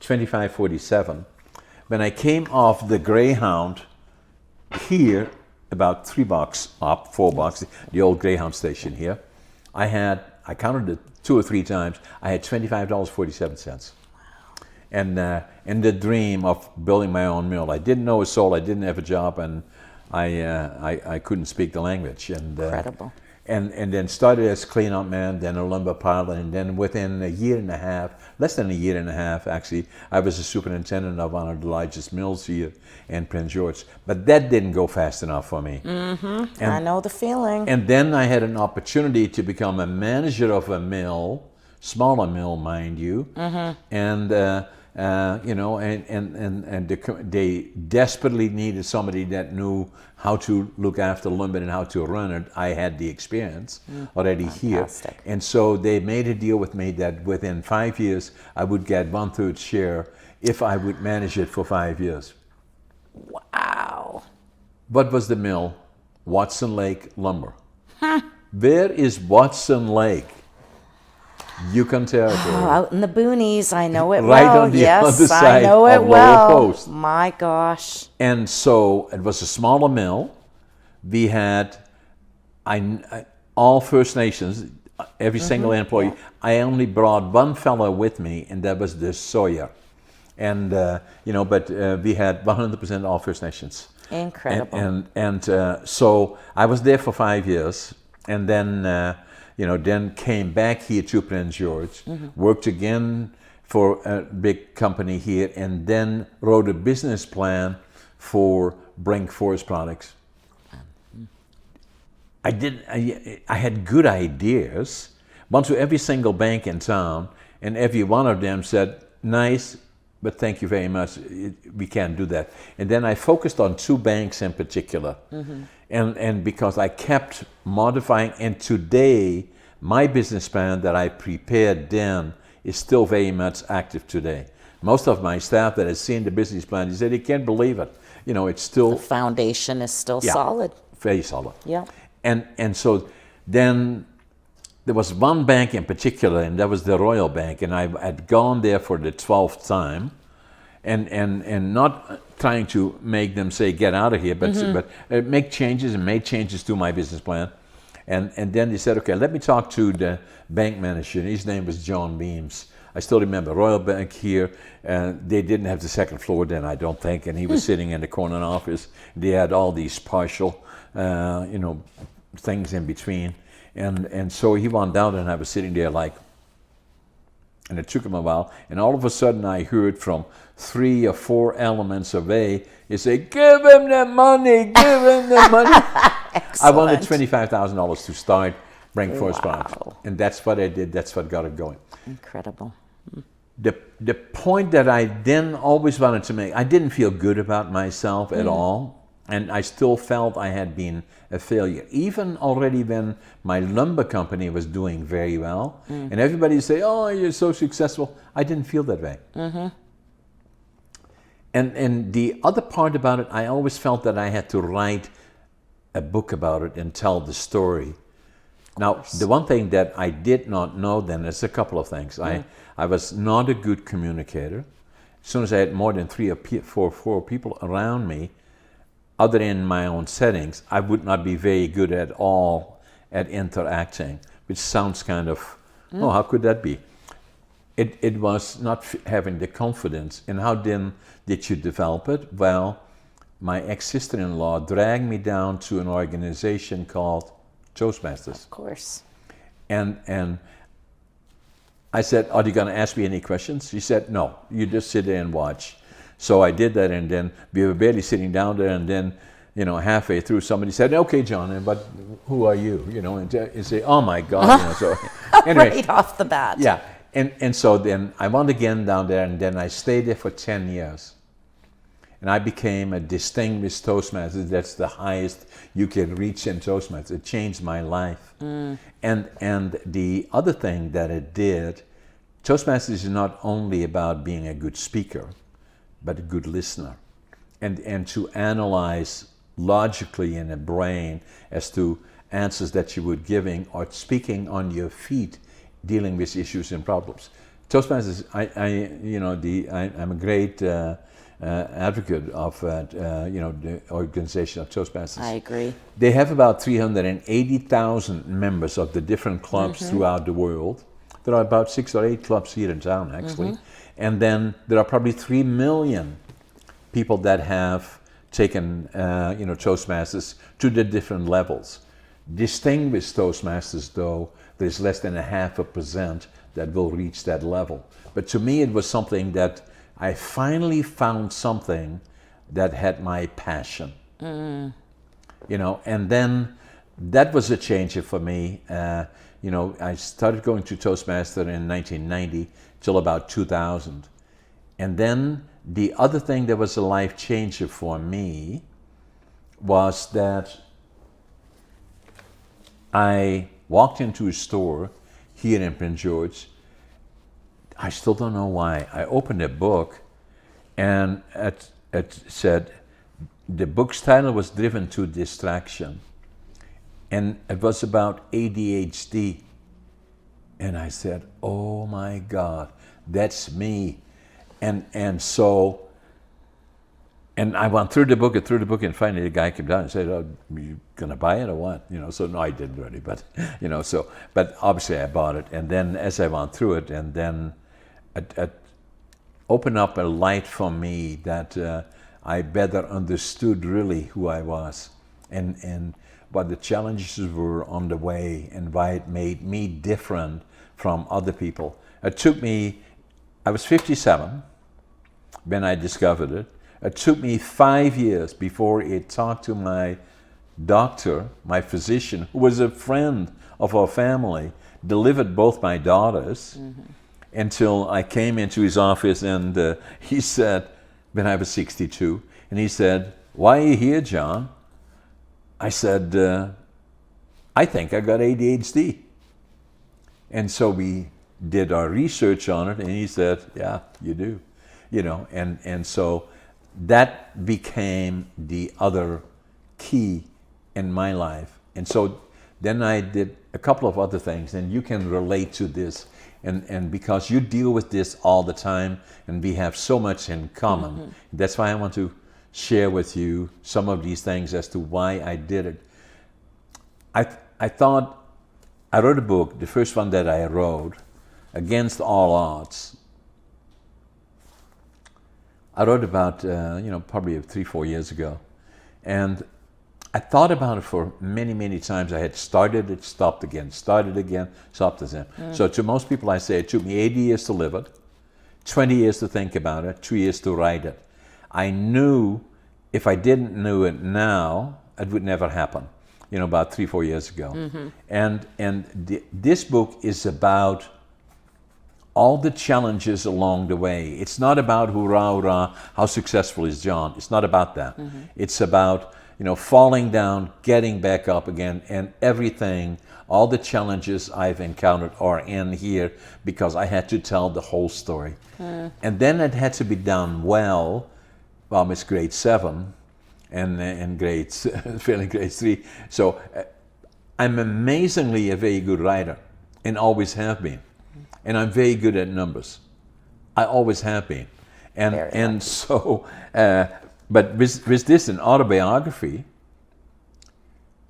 2547. When I came off the Greyhound here, about 3 blocks up, 4 blocks, the old Greyhound station here, I counted it 2 or 3 times, I had $25.47. Wow. And the dream of building my own mill. I didn't know a soul, I didn't have a job, and I couldn't speak the language. Incredible. And then started as cleanup man, then a lumber pilot, and then within a year and a half, less than a year and a half actually, I was a superintendent of one of the largest mills here in Prince George. But that didn't go fast enough for me. Mm-hmm. I know the feeling. And then I had an opportunity to become a manager of a mill, smaller mill, mind you, and you know, they desperately needed somebody that knew how to look after lumber and how to run it. I had the experience already Fantastic. here, and so they made a deal with me that within 5 years I would get 1/3 share if I would manage it for 5 years. Wow. What was the mill? Watson Lake Lumber. Where is Watson Lake? Yukon Territory. Oh, out in the boonies, I know it Right well. on the Yes, other side I know it of Lower well. Post. My gosh. And so it was a smaller mill. We had all First Nations, every single employee. I only brought one fellow with me, and that was the Sawyer. And, you know, but we had 100% all First Nations. Incredible. And so I was there for 5 years, and then, you know, then came back here to Prince George, worked again for a big company here, and then wrote a business plan for Brink Forest Products. I had good ideas, went to every single bank in town, and every one of them said, nice, but thank you very much, we can't do that. And then I focused on 2 banks in particular. And because I kept modifying, and today, my business plan that I prepared then is still very much active today. Most of my staff that has seen the business plan, they say they can't believe it. You know, it's still... The foundation is still solid. Very solid. Yeah. And so then there was one bank in particular, and that was the Royal Bank, and I had gone there for the 12th time, and not trying to make them say, get out of here, but make changes, and made changes to my business plan. And then they said, okay, let me talk to the bank manager. His name was John Beams. I still remember Royal Bank here. They didn't have the second floor then, I don't think, and he was sitting in the corner office. They had all these partial, you know, things in between. And so he went down, and I was sitting there like, and it took him a while, and all of a sudden I heard from 3 or 4 elements away, he said, give him the money, give him the money. I wanted $25,000 to start Brink Forest Products, and that's what I did. That's what got it going. Incredible. The point that I then always wanted to make, I didn't feel good about myself at all, and I still felt I had been a failure. Even already when my lumber company was doing very well, and everybody say, oh, you're so successful, I didn't feel that way. And the other part about it, I always felt that I had to write a book about it and tell the story. Now, the one thing that I did not know then is a couple of things. I was not a good communicator, as soon as I had more than four people around me, other than my own settings, I would not be very good at all at interacting, which sounds kind of, oh, how could that be? It was not having the confidence. And how then did you develop it? Well, my ex-sister-in-law dragged me down to an organization called Toastmasters. Of course. And I said, are you going to ask me any questions? She said, no, you just sit there and watch. So I did that, and then we were barely sitting down there, and then, halfway through, somebody said, okay, John, but who are you? And you say, oh my God. So anyway, Right off the bat. Yeah. And so then I went again down there, and then I stayed there for 10 years. And I became a distinguished Toastmaster. That's the highest you can reach in Toastmasters. It changed my life. And the other thing that it did, Toastmasters is not only about being a good speaker, but a good listener. And to analyze logically in the brain as to answers that you were giving or speaking on your feet, dealing with issues and problems. Toastmasters, I'm a great advocate of the organization of Toastmasters. I agree. They have about 380,000 members of the different clubs throughout the world. There are about 6 or 8 clubs here in town, actually. And then there are probably 3 million people that have taken Toastmasters to the different levels. Distinguished Toastmasters, though, there's less than 0.5% that will reach that level. But to me, it was something that I finally found something that had my passion. And then that was a changer for me. I started going to Toastmaster in 1990 till about 2000. And then the other thing that was a life changer for me was that I walked into a store here in Prince George. I still don't know why. I opened a book, and it said, the book's title was Driven to Distraction, and it was about ADHD. And I said, oh my God, that's me. And I went through the book, and finally the guy came down and said, oh, you gonna buy it or what? So no, I didn't really, but, but obviously I bought it. And then as I went through it, and then it opened up a light for me that I better understood really who I was and what the challenges were on the way and why it made me different from other people. It took me, I was 57 when I discovered it. It took me 5 years before I talked to my doctor, my physician, who was a friend of our family, delivered both my daughters, until I came into his office, and he said, when I was 62, and he said, why are you here, John? I said, I think I got ADHD. And so we did our research on it, and he said, yeah, you do. And so that became the other key in my life. And so then I did a couple of other things, and you can relate to this. And because you deal with this all the time, and we have so much in common, that's why I want to share with you some of these things as to why I did it. I thought, I wrote a book, the first one that I wrote, Against All Odds. I wrote about, probably 3-4 years ago. And I thought about it for many, many times. I had started it, stopped again, started again, stopped again. So to most people I say it took me 80 years to live it, 20 years to think about it, 2 years to write it. I knew if I didn't know it now, it would never happen, about 3-4 years ago. And this book is about all the challenges along the way. It's not about hurrah, hurrah, how successful is John. It's not about that. It's about falling down, getting back up again, and everything, all the challenges I've encountered are in here because I had to tell the whole story. And then it had to be done well. Well, it's grade 7 and failing grade 3. So I'm amazingly a very good writer and always have been. And I'm very good at numbers. I always have been. And so, but with this, an autobiography,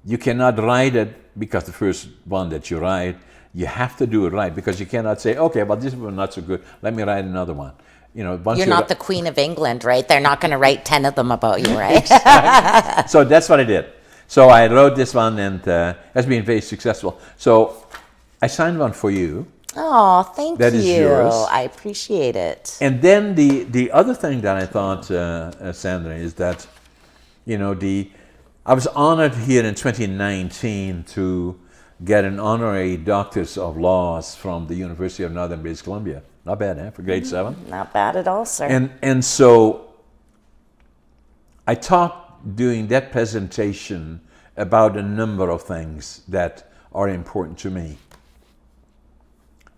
you cannot write it because the first one that you write, you have to do it right, because you cannot say, okay, well, this one not so good, let me write another one. Once you're not the Queen of England, right? They're not going to write 10 of them about you, right? Exactly. So that's what I did. So I wrote this one, and has been very successful. So I signed one for you. Oh, thank you. That is yours. I appreciate it. And then the other thing that I thought, Zandra, is that, I was honored here in 2019 to get an honorary Doctors of Laws from the University of Northern British Columbia. Not bad, eh, for grade 7? Not bad at all, sir. And so I talked during that presentation about a number of things that are important to me.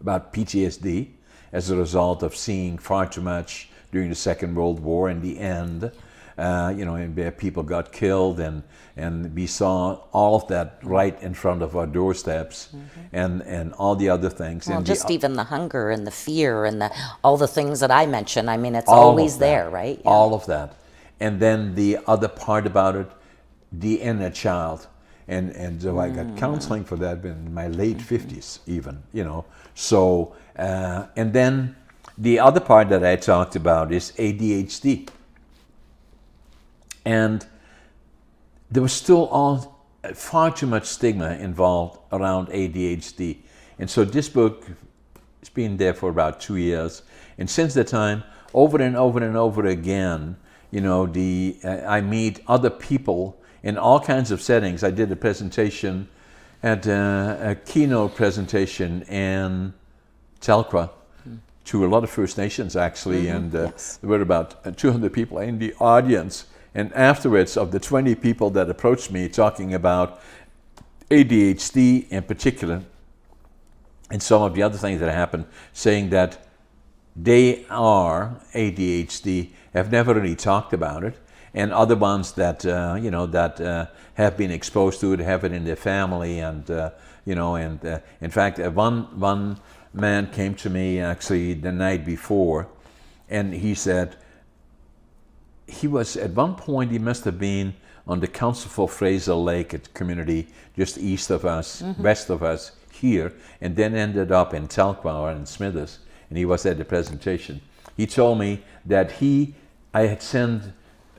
About PTSD as a result of seeing far too much during the Second World War. In the end, and people got killed, and we saw all of that right in front of our doorsteps, and all the other things. Well, and just even the hunger and the fear and all the things that I mentioned. I mean, it's always there, right? Yeah. All of that. And then the other part about it, the inner child. And so I got counseling for that in my late 50s even, So, and then the other part that I talked about is ADHD. And there was still far too much stigma involved around ADHD. And so this book has been there for about 2 years. And since that time, over and over and over again, I meet other people in all kinds of settings. I did a presentation at a keynote presentation in Telkwa to a lot of First Nations, actually, and there were about 200 people in the audience. And afterwards, of the 20 people that approached me talking about ADHD in particular, and some of the other things that happened, saying that they are ADHD, have never really talked about it, and other ones that have been exposed to it, have it in their family, and in fact, one man came to me actually the night before, and he said he was at one point, he must have been on the Council for Fraser Lake community just east of us, west of us here, and then ended up in Telkwa and Smithers, and he was at the presentation. He told me that I had sent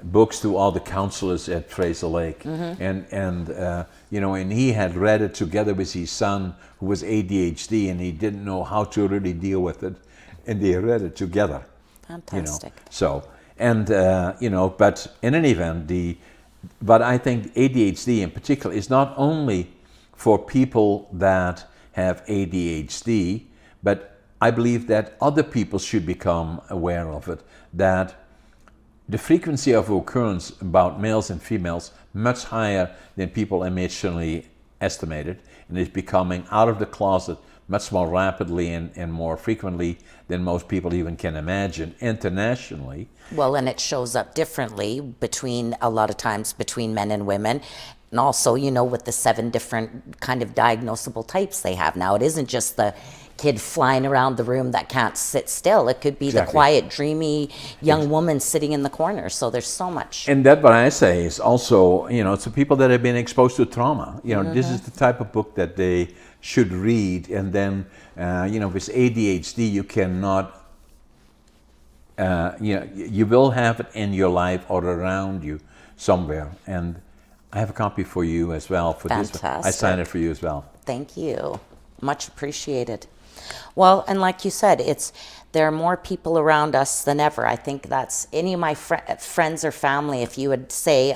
books to all the counselors at Fraser Lake, and he had read it together with his son who was ADHD, and he didn't know how to really deal with it, and they read it together. Fantastic. So, and but in any event, but I think ADHD in particular is not only for people that have ADHD, but I believe that other people should become aware of it, that the frequency of occurrence about males and females much higher than people initially estimated, and is becoming out of the closet much more rapidly and more frequently than most people even can imagine internationally. Well, and it shows up differently a lot of times between men and women. And also, with the 7 different kind of diagnosable types they have now, it isn't just the kid flying around the room that can't sit still. It could be the quiet, dreamy young woman sitting in the corner. So there's so much. And that what I say is also, to people that have been exposed to trauma. This is the type of book that they should read. And then, with ADHD, you cannot, you will have it in your life or around you somewhere. And I have a copy for you as well. Fantastic. I signed it for you as well. Thank you. Much appreciated. Well, and like you said, there are more people around us than ever. I think that's any of my friends or family, if you would say,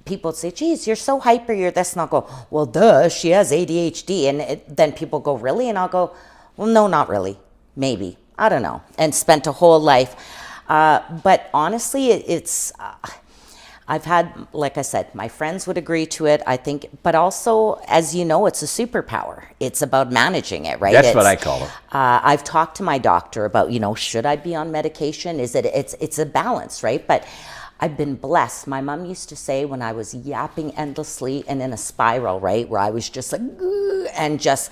people would say, geez, you're so hyper, you're this, and I'll go, well, duh, she has ADHD. And then people go, really? And I'll go, well, no, not really. Maybe. I don't know. And spent a whole life. But honestly, I've had, like I said, my friends would agree to it, I think, but also, as you know, it's a superpower. It's about managing it, right? That's what I call it. I've talked to my doctor about, should I be on medication? It's a balance, right? But I've been blessed. My mom used to say when I was yapping endlessly and in a spiral, right, where I was just like, and just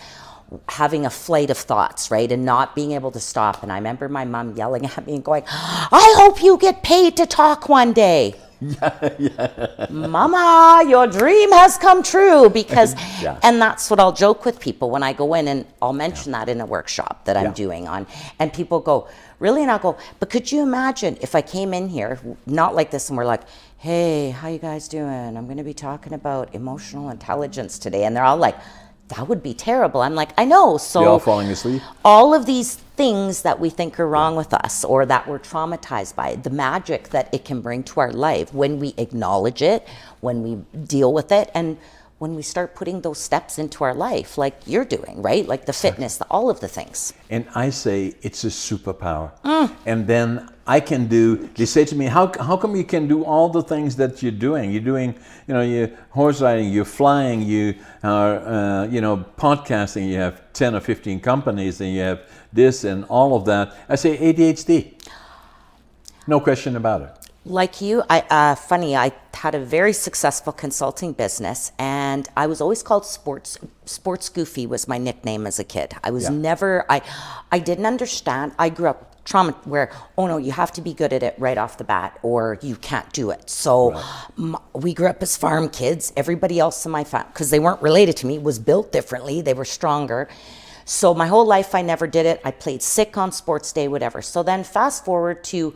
having a flight of thoughts, right? And not being able to stop. And I remember my mom yelling at me and going, I hope you get paid to talk one day. Mama, your dream has come true. Because, and that's what I'll joke with people when I go in, and I'll mention that in a workshop that I'm doing on, and people go, really? And I'll go, but could you imagine if I came in here, not like this, and we're like, hey, how you guys doing? I'm going to be talking about emotional intelligence today. And they're all like, that would be terrible. I'm like, I know. So you're all falling asleep. All of these things that we think are wrong with us, or that we're traumatized by, the magic that it can bring to our life when we acknowledge it, when we deal with it, and when we start putting those steps into our life, like you're doing, right? Like the fitness, all of the things. And I say it's a superpower. And then I can do, they say to me, how come you can do all the things that you're doing? You're doing, you're horse riding, you're flying, you are, podcasting, you have 10 or 15 companies, and you have this and all of that. I say ADHD. No question about it. Like you, I had a very successful consulting business, and I was always called Sports Goofy was my nickname as a kid. I was never, I didn't understand. I grew up trauma where, oh no, you have to be good at it right off the bat or you can't do it. So we grew up as farm kids. Everybody else in my family, because they weren't related to me, was built differently. They were stronger. So my whole life I never did it. I played sick on sports day, whatever. So then fast forward to,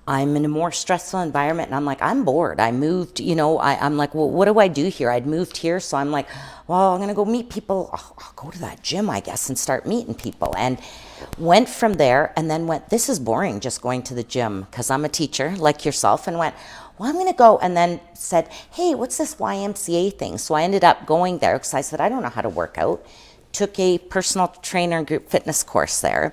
I'm in a more stressful environment, and I'm like, I'm bored. I moved, I'm like, well, what do I do here? I'd moved here, so I'm like, well, I'm gonna go meet people. I'll go to that gym, I guess, and start meeting people. And went from there, and then went, this is boring, just going to the gym, because I'm a teacher like yourself, and went, well, I'm gonna go. And then said, hey, what's this YMCA thing? So I ended up going there, because I said, I don't know how to work out. Took a personal trainer and group fitness course there.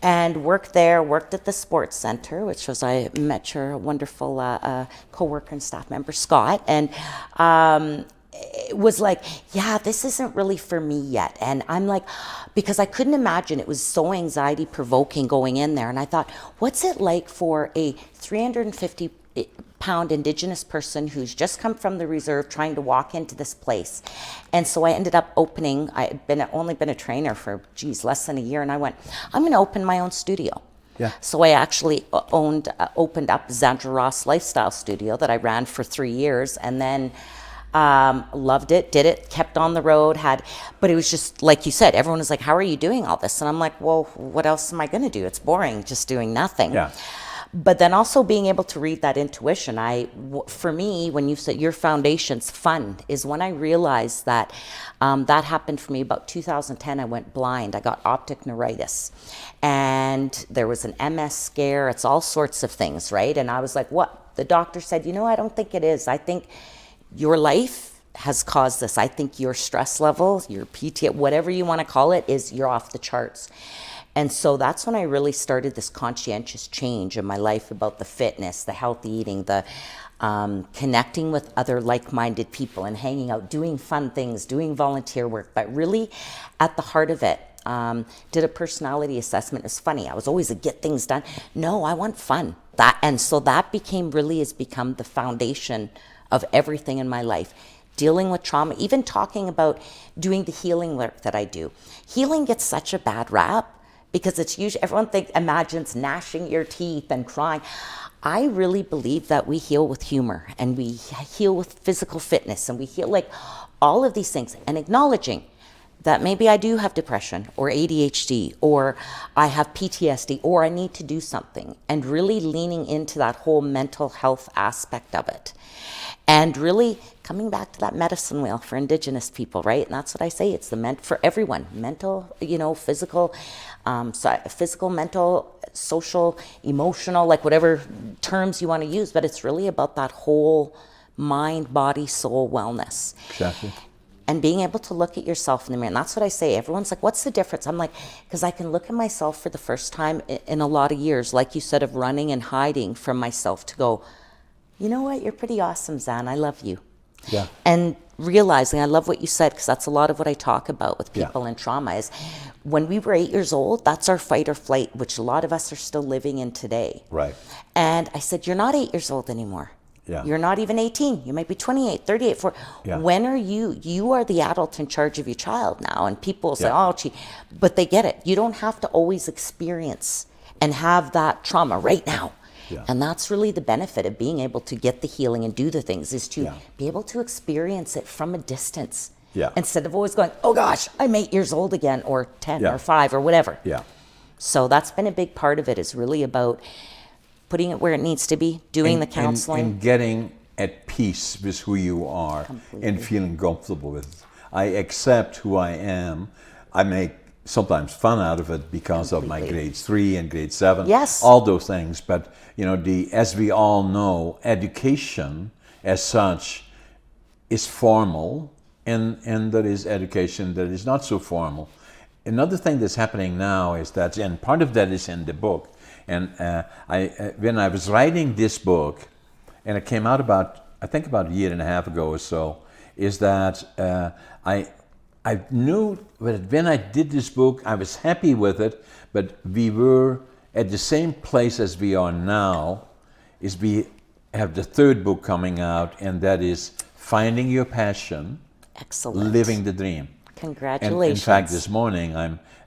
And worked there, worked at the sports center, which was, I met your wonderful co-worker and staff member, Scott. And it was like, yeah, this isn't really for me yet. And I'm like, because I couldn't imagine, it was so anxiety provoking going in there. And I thought, what's it like for a 350-pound Indigenous person who's just come from the reserve trying to walk into this place? And so I ended up opening, I had only been a trainer for, less than a year, and I went, I'm going to open my own studio. So I actually opened up Zandra Ross Lifestyle Studio that I ran for 3 years, and then loved it, did it, kept on the road, but it was just, like you said, everyone was like, how are you doing all this? And I'm like, well, what else am I going to do? It's boring, just doing nothing. But then also being able to read that intuition. For me, when you said your foundation's fun, is when I realized that that happened for me about 2010. I went blind. I got optic neuritis. And there was an MS scare. It's all sorts of things, right? And I was like, what? The doctor said, I don't think it is. I think your life has caused this. I think your stress level, your PT, whatever you want to call it, you're off the charts. And so that's when I really started this conscientious change in my life about the fitness, the healthy eating, the connecting with other like-minded people and hanging out, doing fun things, doing volunteer work. But really, at the heart of it, did a personality assessment. It was funny. I was always a get things done. No, I want fun. And so that has become the foundation of everything in my life. Dealing with trauma, even talking about doing the healing work that I do. Healing gets such a bad rap, because it's usually, everyone imagines gnashing your teeth and crying. I really believe that we heal with humor, and we heal with physical fitness, and we heal like all of these things, and acknowledging that maybe I do have depression or ADHD, or I have PTSD, or I need to do something, and really leaning into that whole mental health aspect of it. And really coming back to that medicine wheel for Indigenous people, right? And that's what I say, it's for everyone, mental, physical, physical, mental, social, emotional, like whatever terms you want to use, but it's really about that whole mind, body, soul wellness. Exactly. And being able to look at yourself in the mirror. And that's what I say. Everyone's like, what's the difference? I'm like, because I can look at myself for the first time in a lot of years, like you said, of running and hiding from myself, to go, you know what, you're pretty awesome, Zan, I love you. And realizing, I love what you said, because that's a lot of what I talk about with people in trauma, is when we were 8 years old, that's our fight or flight, which a lot of us are still living in today. And I said, you're not 8 years old anymore. Yeah. You're not even 18. You might be 28, 38, 40. Yeah. When are you are the adult in charge of your child now. And people say, Yeah. oh, gee, but they get it. You don't have to always experience and have that trauma right now. Yeah. And that's really the benefit of being able to get the healing and do the things, is to Yeah. be able to experience it from a distance. Yeah. Instead of always going, oh gosh, I'm 8 years old again, or 10 Yeah. or 5 or whatever. Yeah. So that's been a big part of it, is really about putting it where it needs to be, doing the counseling. And getting at peace with who you are and feeling comfortable with it. I accept who I am. I make sometimes fun out of it because of my grades 3 and grade 7. Yes. All those things. But, you know, as we all know, education as such is formal, and there is education that is not so formal. Another thing that's happening now is that, and part of that is in the book, and when I was writing this book, and it came out about a year and a half ago or so, is that I knew that when I did this book, I was happy with it, but we were at the same place as we are now, is we have the third book coming out, and that is Finding Your Passion, Excellent. Living the Dream. Congratulations. And in fact, this morning,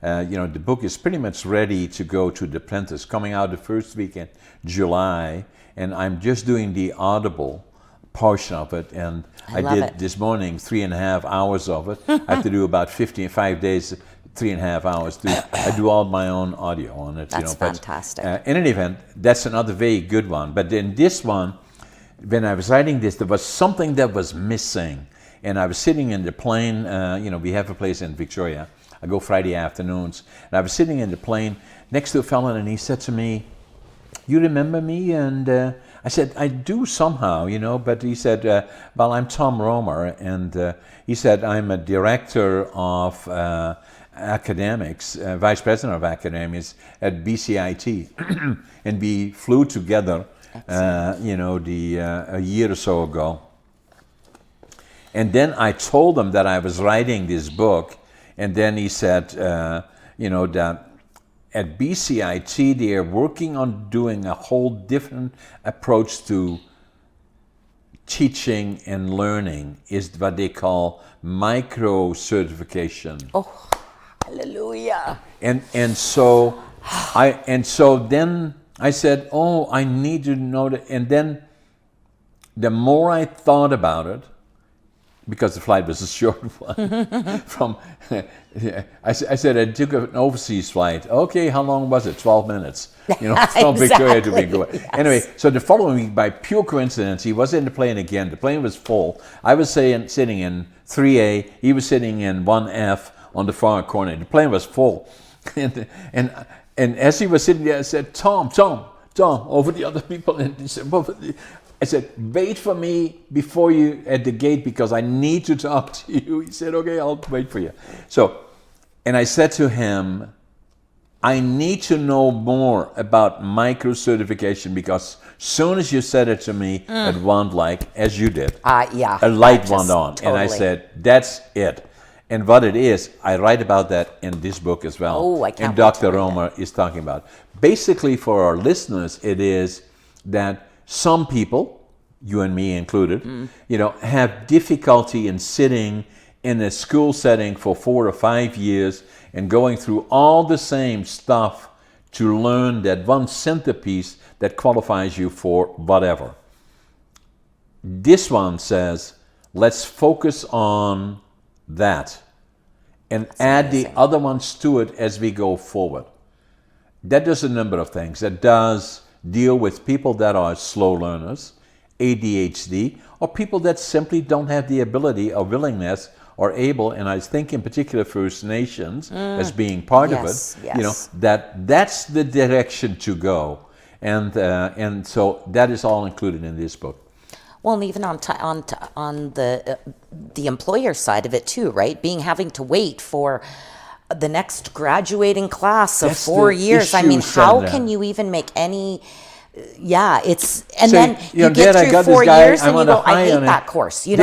the book is pretty much ready to go to the printers, coming out the first week in July, and I'm just doing the Audible portion of it, and I love did it. this morning 3.5 hours of it. I have to do about 5 days, 3.5 hours. I do all my own audio on it. That's fantastic. In any event, that's another very good one. But in this one, when I was writing this, there was something that was missing. And I was sitting in the plane, we have a place in Victoria. I go Friday afternoons. And I was sitting in the plane next to a fellow, and he said to me, you remember me? And I said, I do somehow, but he said, well, I'm Tom Romer. And he said, I'm a director of academics, vice president of academics at BCIT. And we flew together, a year or so ago. And then I told him that I was writing this book, and then he said, that at BCIT they are working on doing a whole different approach to teaching and learning, is what they call micro-certification. Oh, hallelujah. And so then I said, oh, I need to know that. And then the more I thought about it, because the flight was a short one, I said I took an overseas flight. Okay, how long was it? 12 minutes. From Victoria to Victoria. Yes. Anyway, so the following week, by pure coincidence, he was in the plane again. The plane was full. I was sitting in 3A. He was sitting in 1F on the far corner. The plane was full. And as he was sitting there, I said, Tom, over the other people. And he said, I said, wait for me before you at the gate because I need to talk to you. He said, okay, I'll wait for you. So, and I said to him, I need to know more about micro-certification because soon as you said it to me, it went like, as you did, Yeah. a light went on. Totally. And I said, that's it. And what it is, I write about that in this book as well. Oh, I can't And wait to Dr. read Romer is talking about. Basically, for our listeners, it is that some people, you and me included, have difficulty in sitting in a school setting for 4 or 5 years and going through all the same stuff to learn that one centerpiece that qualifies you for whatever. This one says, let's focus on that and add the other ones to it as we go forward. That does a number of things. That does deal with people that are slow learners, ADHD, or people that simply don't have the ability or willingness or able, and I think in particular First Nations as being part of it, yes. That's the direction to go. And so that is all included in this book. Well, and even on the employer side of it too, right? Having to wait for the next graduating class of That's 4 the years. I issue, mean, how Zandra. can you even make any? It's and So, then you Dad, get I through got 4 this guy, years I and you want to go, I hire hate him. that course. You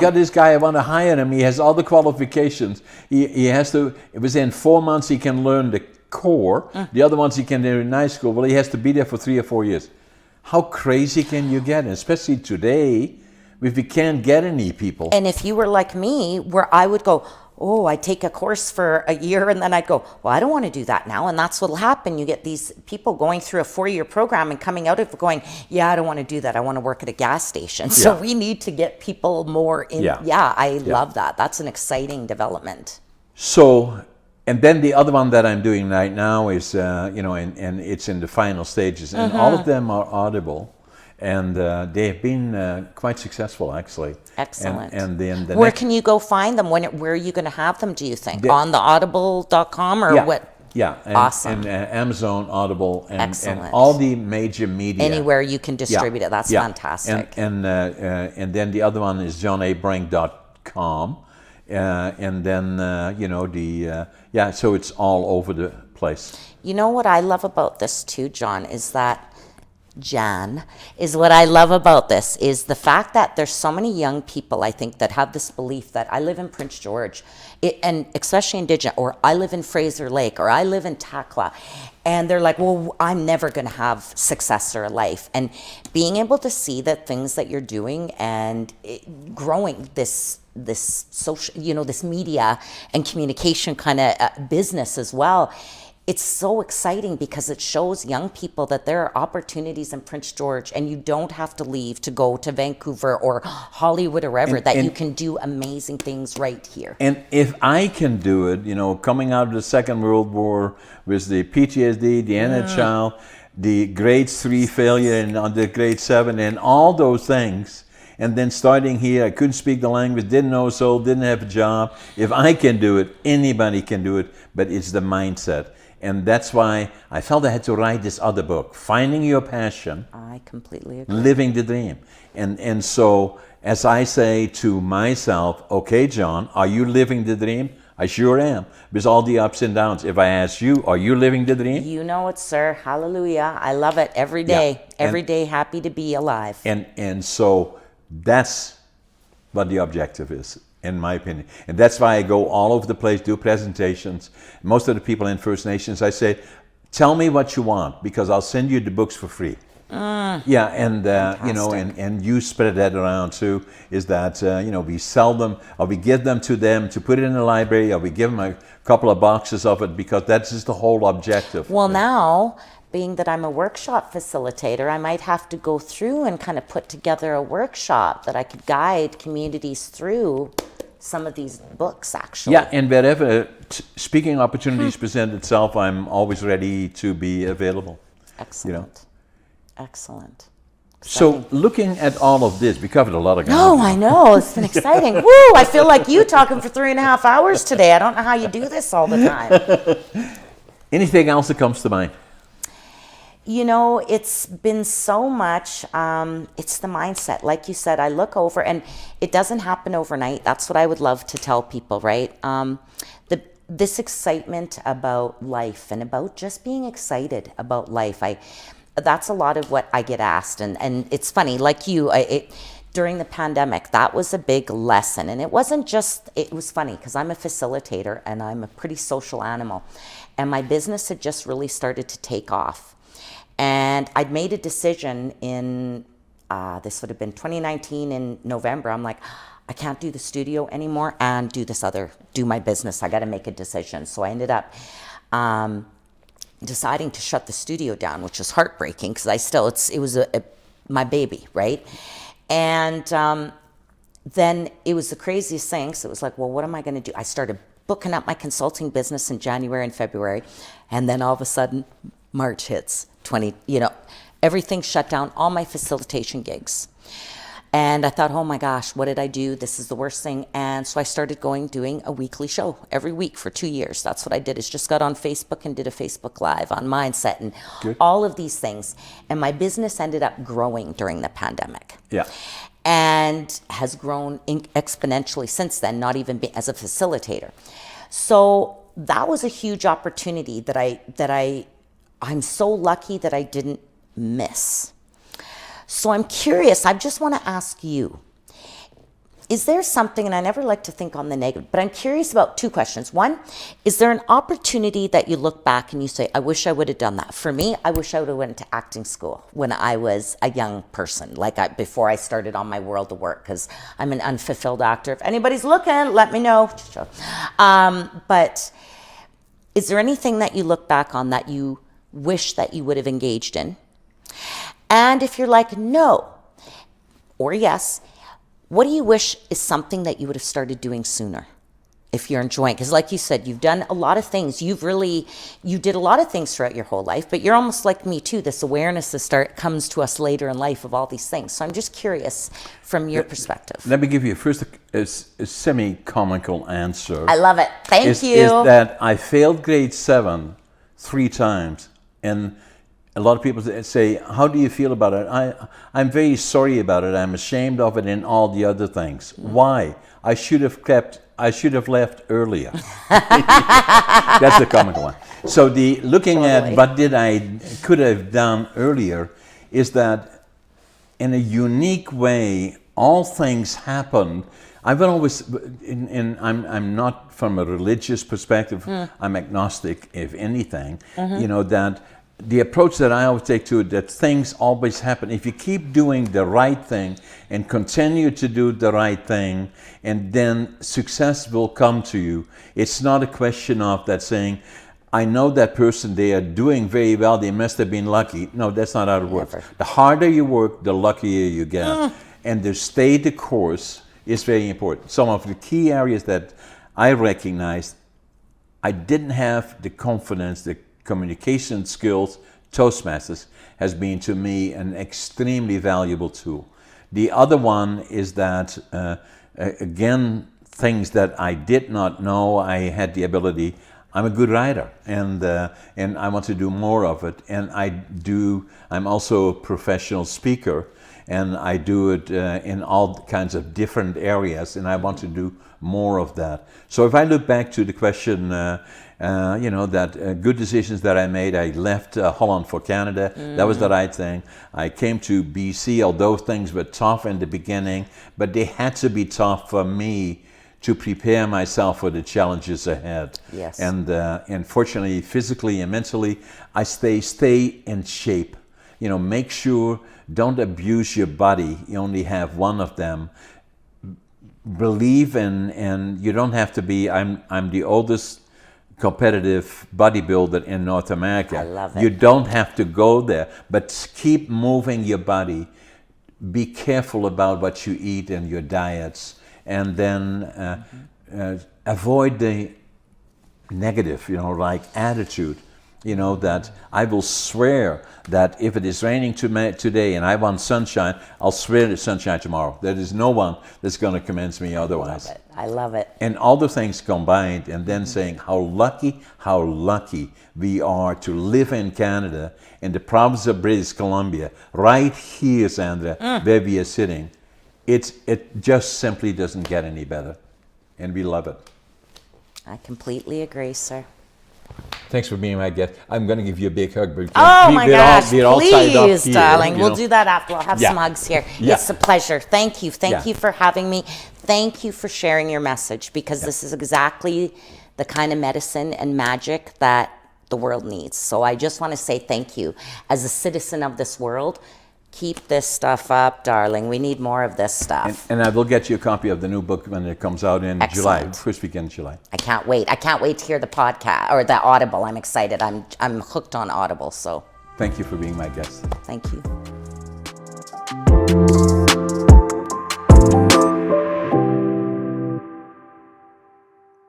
got this guy, I want to hire him. He has all the qualifications. He has to. Within 4 months, he can learn the core. The other ones he can do in high school. Well, he has to be there for 3 or 4 years. how crazy can you get? Especially today, if we can't get any people. And if you were like me, where I would go, oh, I'd take a course for a year and then I'd go, well, I don't want to do that now. And that's what'll happen. You get these people going through a 4-year program and coming out of it going, yeah, I don't want to do that. I want to work at a gas station. So we need to get people more in. Yeah, I love that. That's an exciting development. So, and then the other one that I'm doing right now is, and it's in the final stages. And all of them are Audible. And they have been quite successful, actually. Excellent. And then where can you go find them? Where are you going to have them, do you think? On the audible.com or what? Yeah. Awesome. And Amazon, Audible, and Excellent. all the major media. Anywhere you can distribute it. That's fantastic. And then the other one is johnabrink.com. And then, so it's all over the place. You know what I love about this too, John, is that what I love about this is the fact that there's so many young people, I think, that have this belief that I live in Prince George, and especially Indigenous, or I live in Fraser Lake, or I live in Takla, and they're like, well, I'm never going to have success or a life. And being able to see that things that you're doing and growing this social, this media and communication kind of business as well, it's so exciting because it shows young people that there are opportunities in Prince George and you don't have to leave to go to Vancouver or Hollywood or wherever, that you can do amazing things right here. And if I can do it, coming out of the Second World War with the PTSD, the NHL, the grade 3 failure and on the grade 7 and all those things, and then starting here, I couldn't speak the language, didn't know soul, didn't have a job. If I can do it, anybody can do it, but it's the mindset. And that's why I felt I had to write this other book, Finding Your Passion. I completely agree. Living the Dream. And so as I say to myself, okay, John, are you living the dream? I sure am. With all the ups and downs. If I ask you, are you living the dream? You know it, sir. Hallelujah. I love it every day. Every day happy to be alive. And so that's what the objective is, in my opinion. And that's why I go all over the place, do presentations. Most of the people in First Nations, I say, tell me what you want, because I'll send you the books for free. And you spread that around too, is that, we sell them, or we give them to them to put it in the library, or we give them a couple of boxes of it, because that's just the whole objective. Well, now, being that I'm a workshop facilitator, I might have to go through and kind of put together a workshop that I could guide communities through some of these books, actually. Yeah, and wherever speaking opportunities present itself, I'm always ready to be available. Excellent. Excellent. So looking at all of this, we covered a lot of ground. No, I know. It's been exciting. Woo! I feel like you talking for 3.5 hours today. I don't know how you do this all the time. Anything else that comes to mind? It's been so much, it's the mindset. Like you said, I look over, and it doesn't happen overnight. That's what I would love to tell people, right? This excitement about life and about just being excited about life. That's a lot of what I get asked. And it's funny, like you, during the pandemic, that was a big lesson. And it wasn't just, it was funny because I'm a facilitator and I'm a pretty social animal. And my business had just really started to take off. And I'd made a decision in, this would have been 2019 in November. I'm like, I can't do the studio anymore and do my business. I got to make a decision. So I ended up deciding to shut the studio down, which was heartbreaking because it was my baby, right? And then it was the craziest thing. So it was like, well, what am I going to do? I started booking up my consulting business in January and February. And then all of a sudden, March hits. Everything shut down, all my facilitation gigs. And I thought, oh my gosh, what did I do? This is the worst thing. And so I started doing a weekly show every week for 2 years. That's what I did, is just got on Facebook and did a Facebook Live on mindset and all of these things. And my business ended up growing during the pandemic. Yeah. And has grown exponentially since then, not even as a facilitator. So that was a huge opportunity that I'm so lucky that I didn't miss. So I'm curious, I just want to ask you, is there something, and I never like to think on the negative, but I'm curious about two questions. One, is there an opportunity that you look back and you say, I wish I would have done that? For me, I wish I would have went to acting school when I was a young person, before I started on my world of work, because I'm an unfulfilled actor. If anybody's looking, let me know. But is there anything that you look back on that you wish that you would have engaged in? And if you're like, no, or yes, what do you wish is something that you would have started doing sooner if you're enjoying? Because like you said, you've done a lot of things. You did a lot of things throughout your whole life, but you're almost like me too. This awareness comes to us later in life of all these things. So I'm just curious from your perspective. Let me give you first a semi-comical answer. I love it. Thank you. Is that I failed grade 7 3 times, and a lot of people say, how do you feel about it? I'm very sorry about it. I'm ashamed of it and all the other things. Why? I should have left earlier. That's the comical one. So looking at what could have done earlier is that in a unique way, all things happened. I've always, I'm not from a religious perspective, I'm agnostic, if anything, that the approach that I always take to it, that things always happen. If you keep doing the right thing and continue to do the right thing, and then success will come to you. It's not a question of that saying, I know that person, they are doing very well, they must have been lucky. No, that's not how it works. Never. The harder you work, the luckier you get. And to stay the course is very important. Some of the key areas that I recognized, I didn't have the confidence, the communication skills. Toastmasters has been to me an extremely valuable tool. The other one is that, again, things that I did not know, I had the ability. I'm a good writer, and I want to do more of it. And I'm also a professional speaker, and I do it in all kinds of different areas, and I want to do more of that. So if I look back to the question, good decisions that I made, I left Holland for Canada. That was the right thing. I came to BC, although things were tough in the beginning, but they had to be tough for me to prepare myself for the challenges ahead. Yes. And fortunately, physically and mentally, I stay in shape. Make sure, don't abuse your body. You only have one of them. Believe in, and you don't have to be, I'm the oldest competitive bodybuilder in North America. I love it. You don't have to go there, but keep moving your body. Be careful about what you eat and your diets, and then avoid the negative, like attitude. That I will swear that if it is raining today and I want sunshine, I'll swear it's sunshine tomorrow. There is no one that's going to convince me otherwise. I love it. And all the things combined, and then saying how lucky we are to live in Canada, in the province of British Columbia, right here, Zandra, where we are sitting. It just simply doesn't get any better, and we love it. I completely agree, sir. Thanks for being my guest. I'm going to give you a big hug. But Oh my gosh, we're all tied up please, here, darling. We'll do that after. I'll have Yeah. some hugs here. Yeah. It's a pleasure. Thank you. Thank Yeah. you for having me. Thank you for sharing your message, because this is exactly the kind of medicine and magic that the world needs. So I just want to say thank you. As a citizen of this world, keep this stuff up, darling. We need more of this stuff. And I will get you a copy of the new book when it comes out in July, Excellent. first weekend in July. I can't wait. I can't wait to hear the podcast or the Audible. I'm excited. I'm hooked on Audible. So Thank you for being my guest. thank you.